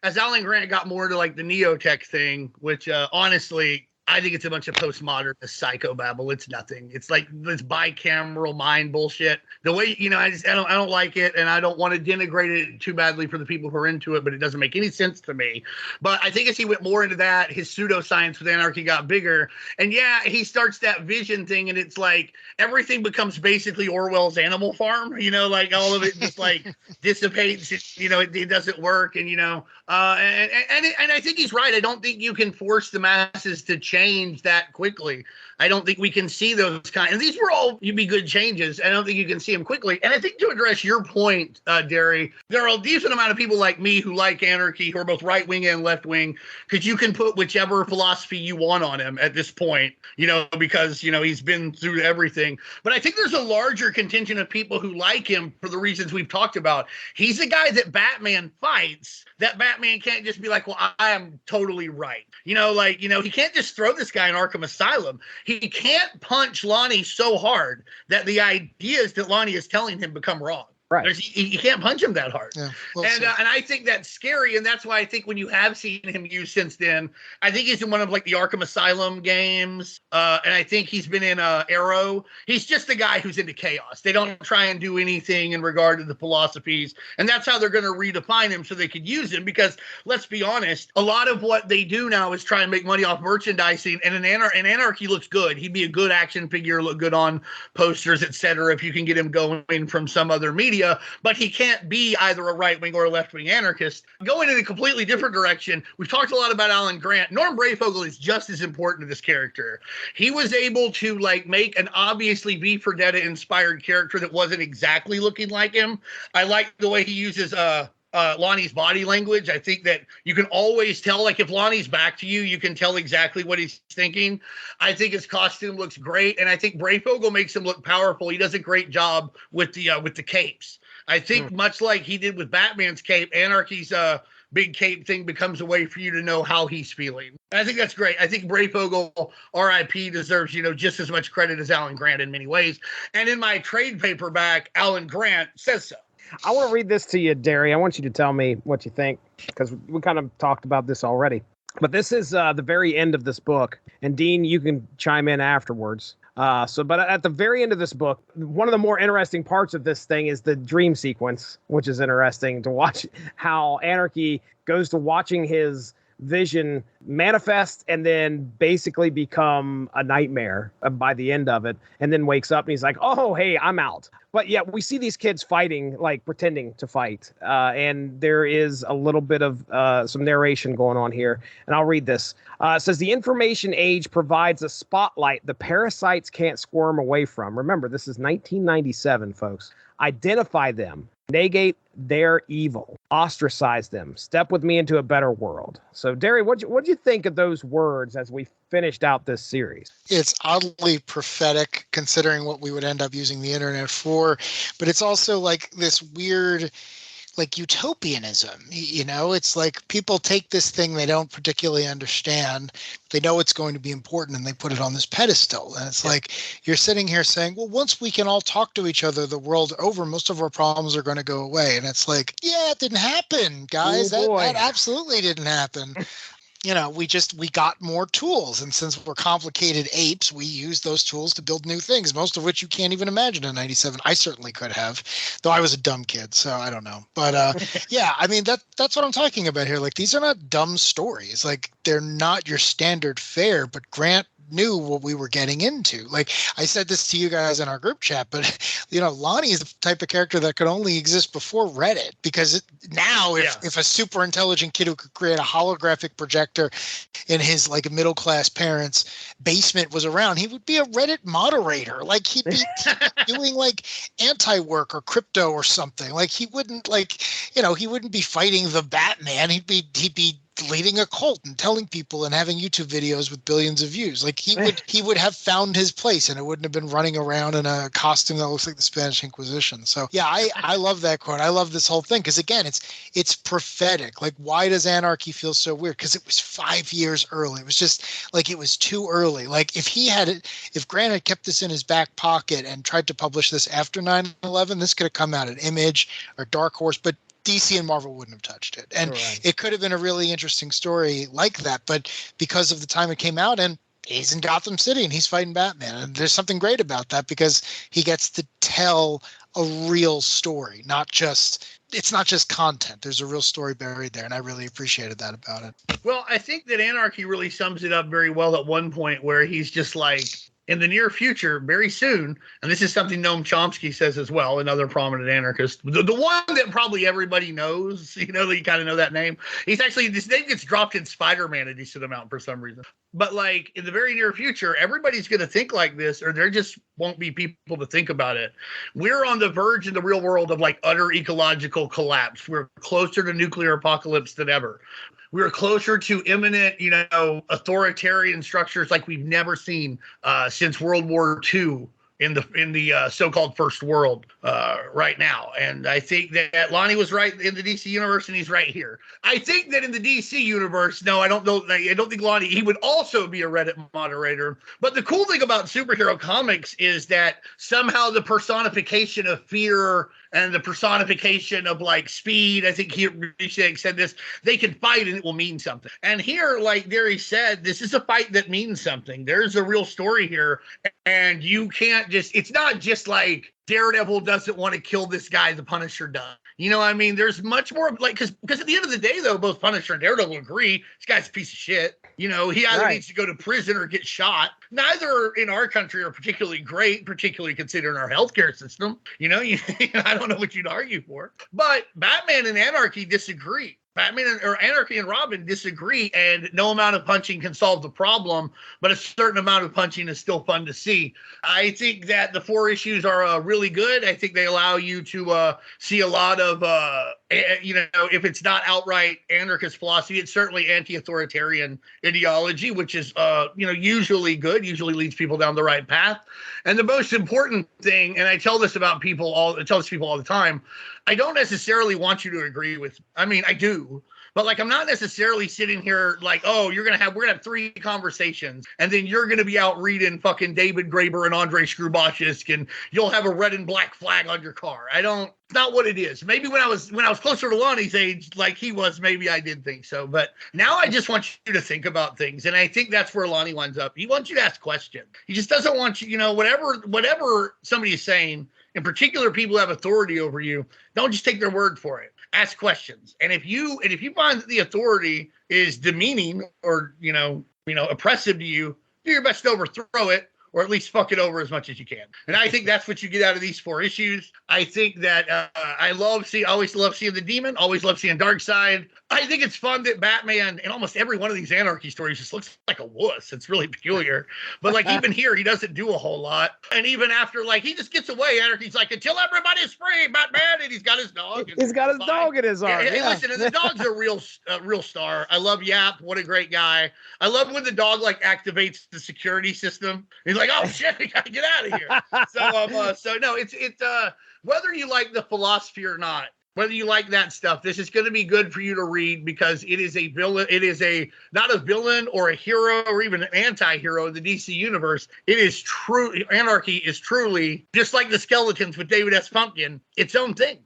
as Alan Grant got more into like the neotech thing, which honestly, I think it's a bunch of postmodern psychobabble. It's nothing. It's like this bicameral mind bullshit. The way, I don't like it, and I don't want to denigrate it too badly for the people who are into it, but it doesn't make any sense to me. But I think as he went more into that, his pseudoscience with Anarchy got bigger. And yeah, he starts that vision thing, and it's like everything becomes basically Orwell's Animal Farm. Like all of it just like dissipates. It doesn't work, and and I think he's right. I don't think you can force the masses to change that quickly. I don't think we can see those kind. And these were all you'd be good changes. I don't think you can see them quickly. And I think to address your point, Darry, there are a decent amount of people like me who like Anarchy, who are both right wing and left wing, because you can put whichever philosophy you want on him at this point. Because he's been through everything. But I think there's a larger contingent of people who like him for the reasons we've talked about. He's a guy that Batman fights. That Batman can't just be like, well, I am totally right. He can't just throw this guy in Arkham Asylum. He can't punch Lonnie so hard that the ideas that Lonnie is telling him become wrong. Right. You can't punch him that hard. Yeah, and I think that's scary. And that's why I think when you have seen him used since then, I think he's in one of like the Arkham Asylum games. And I think he's been in Arrow. He's just the guy who's into chaos. They don't try and do anything in regard to the philosophies. And that's how they're going to redefine him so they could use him. Because let's be honest, a lot of what they do now is try and make money off merchandising. And Anarchy looks good. He'd be a good action figure, look good on posters, etc. if you can get him going from some other media. But he can't be either a right-wing or a left-wing anarchist. Going in a completely different direction, we've talked a lot about Alan Grant. Norm Brayfogle is just as important to this character. He was able to make an obviously V for Vendetta-inspired character that wasn't exactly looking like him. I like the way he uses Lonnie's body language. I think that you can always tell, if Lonnie's back to you, you can tell exactly what he's thinking. I think his costume looks great, and I think Brayfogle makes him look powerful. He does a great job with the capes. I think much like he did with Batman's cape, Anarchy's big cape thing becomes a way for you to know how he's feeling. And I think that's great. I think Brayfogle, R.I.P., deserves, just as much credit as Alan Grant in many ways. And in my trade paperback, Alan Grant says so. I want to read this to you, Darry. I want you to tell me what you think, because we kind of talked about this already. But this is the very end of this book. And Dean, you can chime in afterwards. But at the very end of this book, one of the more interesting parts of this thing is the dream sequence, which is interesting to watch how Anarchy goes to watching his vision manifest and then basically become a nightmare by the end of it, and then wakes up and he's like, oh, hey, I'm out. But yeah, we see these kids fighting, pretending to fight. And there is a little bit of some narration going on here. And I'll read this. It says, the information age provides a spotlight the parasites can't squirm away from. Remember, this is 1997, folks. Identify them. Negate their evil. Ostracize them. Step with me into a better world. So, Darry, what'd you think of those words as we finished out this series? It's oddly prophetic considering what we would end up using the internet for, but it's also this weird utopianism. It's like people take this thing they don't particularly understand. They know it's going to be important and they put it on this pedestal. And it's like you're sitting here saying, well, once we can all talk to each other the world over, most of our problems are going to go away. And it's like, yeah, it didn't happen, guys. That absolutely didn't happen. We got more tools. And since we're complicated apes, we use those tools to build new things, most of which you can't even imagine in 97. I certainly could have, though I was a dumb kid, so I don't know. But that's what I'm talking about here. These are not dumb stories. They're not your standard fare, but Grant knew what we were getting into. I said this to you guys in our group chat, but Lonnie is the type of character that could only exist before Reddit, because if a super intelligent kid who could create a holographic projector in his middle-class parents' basement was around, he would be a Reddit moderator. He'd be doing anti-work or crypto or something. He wouldn't he wouldn't be fighting the Batman. He'd be leading a cult and telling people and having YouTube videos with billions of views. Like he would have found his place, and it wouldn't have been running around in a costume that looks like the Spanish Inquisition. So yeah, I love that quote. I love this whole thing because again, it's prophetic. Like, why does Anarky feel so weird? Because it was 5 years early. It was just like it was too early. Like if Grant had kept this in his back pocket and tried to publish this after 9/11, this could have come out at Image or Dark Horse, but DC and Marvel wouldn't have touched it. And it could have been a really interesting story like that. But because of the time it came out, and he's in Gotham City and he's fighting Batman. And there's something great about that because he gets to tell a real story, it's not just content. There's a real story buried there. And I really appreciated that about it. Well, I think that Anarky really sums it up very well at one point where he's just like, in the near future, very soon, and this is something Noam Chomsky says as well, another prominent anarchist, the one that probably everybody knows, that you kind of know that name. He's actually, this name gets dropped in Spider-Man a decent amount for some reason. But like in the very near future, everybody's going to think like this, or there just won't be people to think about it. We're on the verge in the real world of like utter ecological collapse. We're closer to nuclear apocalypse than ever. We're closer to imminent, authoritarian structures like we've never seen since World War II in the so-called First World right now. And I think that Lonnie was right in the DC universe, and he's right here. I think that in the DC universe, no, I don't think Lonnie, he would also be a Reddit moderator. But the cool thing about superhero comics is that somehow the personification of fear and the personification of like speed, I think he said this, they can fight and it will mean something. And here, like Darry said, this is a fight that means something. There's a real story here, and you can't it's not just like Daredevil doesn't want to kill this guy, the Punisher does. There's much more like, because at the end of the day, though, both Punisher and Daredevil agree this guy's a piece of shit. He either needs to go to prison or get shot. Neither in our country are particularly great, particularly considering our healthcare system. I don't know what you'd argue for. But Batman and Anarky disagree. Anarky and Robin disagree, and no amount of punching can solve the problem, but a certain amount of punching is still fun to see. I think that the 4 issues are really good. I think they allow you to see a lot of, if it's not outright anarchist philosophy, it's certainly anti-authoritarian ideology, which is, usually good, usually leads people down the right path. And the most important thing, and I tell this people all the time, I don't necessarily want you to agree with. I do, but like I'm not necessarily sitting here like, oh, we're gonna have 3 conversations, and then you're gonna be out reading fucking David Graeber and Andrei Shkrubashevsk, and you'll have a red and black flag on your car. It's not what it is. Maybe when I was closer to Lonnie's age, like he was, maybe I did think so. But now I just want you to think about things, and I think that's where Lonnie winds up. He wants you to ask questions. He just doesn't want you, whatever somebody is saying. In particular, people who have authority over you, don't just take their word for it. Ask questions. And if you find that the authority is demeaning or oppressive to you, do your best to overthrow it, or at least fuck it over as much as you can. And I think that's what you get out of these 4 issues. I think that I always love seeing the Demon, always love seeing Darkseid. I think it's fun that Batman in almost every one of these Anarchy stories just looks like a wuss. It's really peculiar. But like even here, he doesn't do a whole lot. And even after, like, he just gets away, Anarchy's like, until everybody's free, Batman, and he's got his dog. He's got his dog in his arm. Yeah. Listen, and the dog's a real star. I love Yap. What a great guy. I love when the dog like activates the security system. He's like, oh shit, we gotta get out of here. So no, it's whether you like the philosophy or not, whether you like that stuff, this is going to be good for you to read because it is a villain. It is not a villain or a hero or even an anti-hero in the DC universe. It is true. Anarky is truly just like the Skeletons with David S. Pumpkin, its own thing.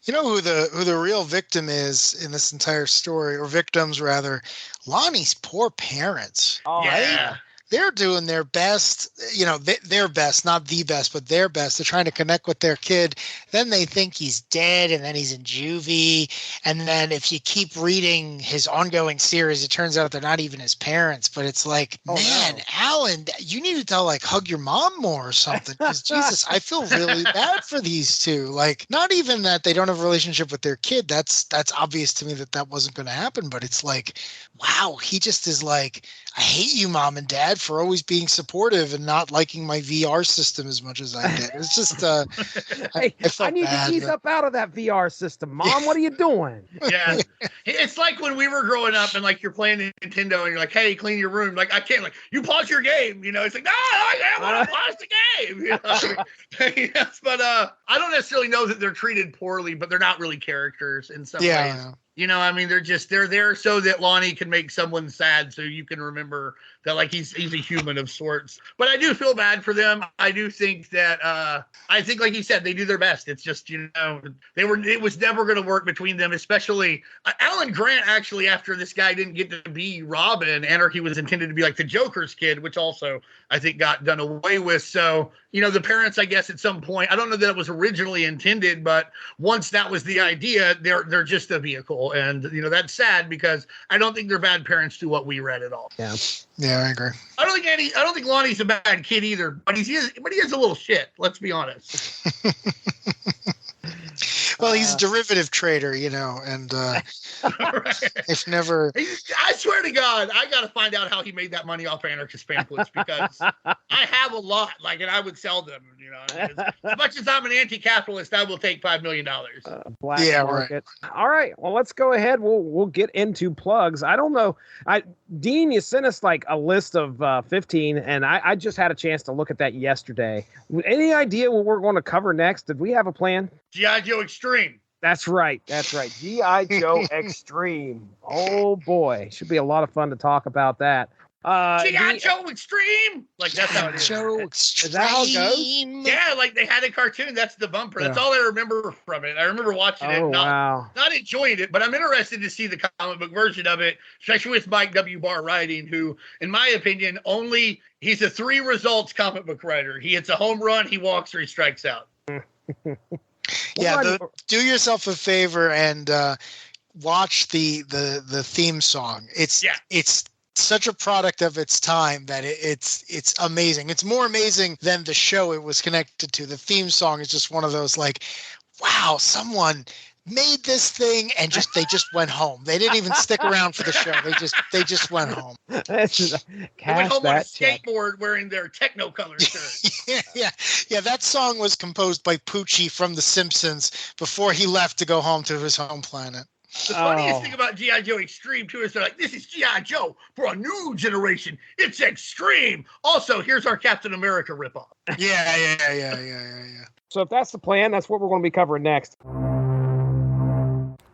You know who the real victim is in this entire story, or victims rather? Lonnie's poor parents. Oh, right? They're doing their best, their best, not the best, but their best. They're trying to connect with their kid. Then they think he's dead, and then he's in juvie. And then if you keep reading his ongoing series, it turns out they're not even his parents. But it's like, Alan, you need to hug your mom more or something. Because Jesus, I feel really bad for these two. Like, not even that they don't have a relationship with their kid. That's obvious to me that wasn't going to happen. But it's like, wow, he just is like, I hate you, Mom and Dad. dad for always being supportive and not liking my VR system as much as I did. It's just, hey, I need bad, to ease up out of that VR system. Mom, what are you doing? Yeah. It's like when we were growing up and like you're playing Nintendo and you're like, hey, clean your room. Like, I can't, like, you pause your game. You know, it's like, no, I want to pause the game. You know? Yes, but I don't necessarily know that they're treated poorly, but they're not really characters in some ways. You know, I mean, they're there so that Lonnie can make someone sad, so you can remember that, like, he's a human of sorts. But I do feel bad for them. I do think that I think, like you said, they do their best. It's just, you know, it was never going to work between them, especially Alan Grant. Actually, after this guy didn't get to be Robin, Anarky was intended to be like the Joker's kid, which also I think got done away with. So, you know, the parents, I guess, at some point, I don't know that it was originally intended, but once that was the idea, they're just a vehicle. And, you know, that's sad because I don't think they're bad parents to what we read at all. Yeah, I agree. I don't think Lonnie's a bad kid either, but he is a little shit. Let's be honest. Well, he's a derivative trader, you know, and if never. I swear to God, I got to find out how he made that money off anarchist pamphlets because I have a lot, like, and I would sell them. You know, as much as I'm an anti-capitalist, I will take $5 million. Black market. Right. All right, well, let's go ahead. We'll get into plugs. I don't know. Dean, you sent us like a list of 15, and I just had a chance to look at that yesterday. Any idea what we're going to cover next? Did we have a plan? G.I. Joe Extreme. That's right. G.I. Joe Extreme. Oh, boy. Should be a lot of fun to talk about that. G.I. Joe Extreme. Like, that's how it is. Joe Extreme. Is that how it goes? Yeah, like they had a cartoon. That's the bumper. That's all I remember from it. I remember watching it. Not enjoying it, but I'm interested to see the comic book version of it, especially with Mike W. Barr writing, who, in my opinion, he's a 3 results comic book writer. He hits a home run, he walks, or he strikes out. Yeah, do yourself a favor and watch the theme song. It's such a product of its time that it's amazing. It's more amazing than the show it was connected to. The theme song is just one of those, like, wow, someone made this thing and they just went home. They didn't even stick around for the show. They just went home. They went home on a skateboard wearing their Technicolor shirt. Yeah. That song was composed by Poochie from The Simpsons before he left to go home to his home planet. The funniest thing about G.I. Joe Extreme, too, is they're like, this is G.I. Joe for a new generation. It's extreme. Also, here's our Captain America ripoff. Yeah. So if that's the plan, that's what we're going to be covering next.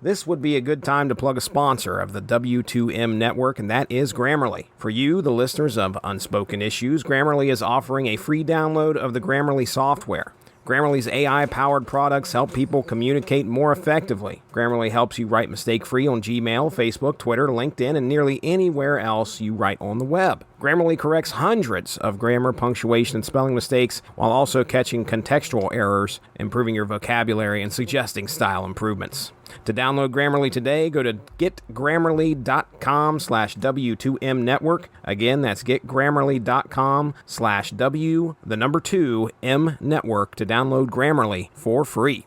This would be a good time to plug a sponsor of the W2M network, and that is Grammarly. For you, the listeners of Unspoken Issues, Grammarly is offering a free download of the Grammarly software. Grammarly's AI-powered products help people communicate more effectively. Grammarly helps you write mistake-free on Gmail, Facebook, Twitter, LinkedIn, and nearly anywhere else you write on the web. Grammarly corrects hundreds of grammar, punctuation, and spelling mistakes while also catching contextual errors, improving your vocabulary, and suggesting style improvements. To download Grammarly today, go to getgrammarly.com/W2M network. Again, that's getgrammarly.com/W2M network to download Grammarly for free.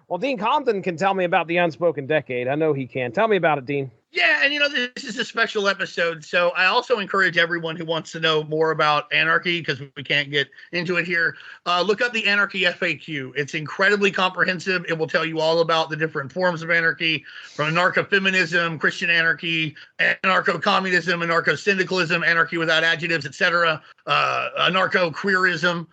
Well, Dean Compton can tell me about the Unspoken Decade. I know he can. Tell me about it, Dean. Yeah, and this is a special episode, so I also encourage everyone who wants to know more about Anarky, because we can't get into it here, look up the Anarky FAQ. It's incredibly comprehensive. It will tell you all about the different forms of anarchy, from anarcho-feminism, Christian anarchy, anarcho-communism, anarcho-syndicalism, anarchy without adjectives, etc., anarcho-queerism.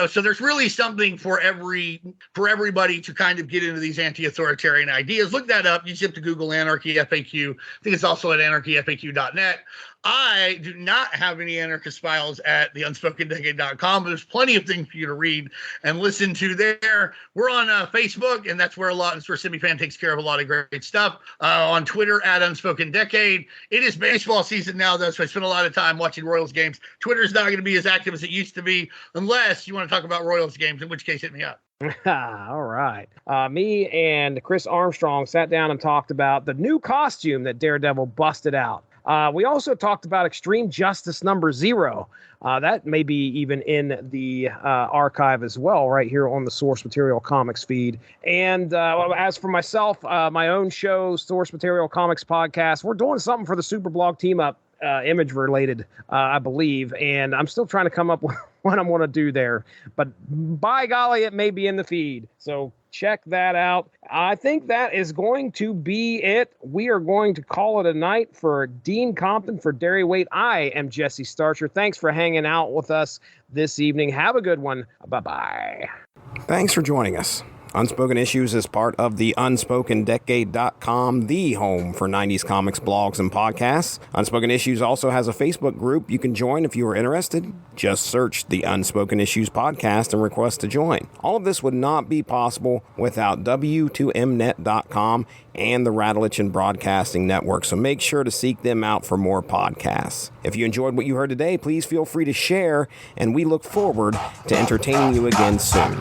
So there's really something for everybody to kind of get into these anti-authoritarian ideas. Look that up. You just have to Google Anarky FAQ. I think it's also at anarchyfaq.net. I do not have any anarchist files at the unspokendecade.com, but there's plenty of things for you to read and listen to there. We're on Facebook, and that's where SemiFan takes care of a lot of great stuff. On Twitter at Unspoken Decade. It is baseball season now, though, so I spend a lot of time watching Royals games. Twitter's not going to be as active as it used to be, unless you want to talk about Royals games, in which case hit me up. All right. Me and Chris Armstrong sat down and talked about the new costume that Daredevil busted out. We also talked about Extreme Justice number 0. That may be even in the archive as well, right here on the Source Material Comics feed. And as for myself, my own show, Source Material Comics Podcast, we're doing something for the Superblog Team Up image related, I believe, and I'm still trying to come up with what I'm going to do there. But by golly, it may be in the feed. So check that out. I think that is going to be it. We are going to call it a night for Dean Compton, for Darry Waite. I am Jesse Starcher. Thanks for hanging out with us this evening. Have a good one. Bye-bye. Thanks for joining us. Unspoken Issues is part of the UnspokenDecade.com, the home for 90s comics, blogs, and podcasts. Unspoken Issues also has a Facebook group you can join if you are interested. Just search the Unspoken Issues podcast and request to join. All of this would not be possible without W2Mnet.com and the Rattlich and Broadcasting Network, so make sure to seek them out for more podcasts. If you enjoyed what you heard today, please feel free to share, and we look forward to entertaining you again soon.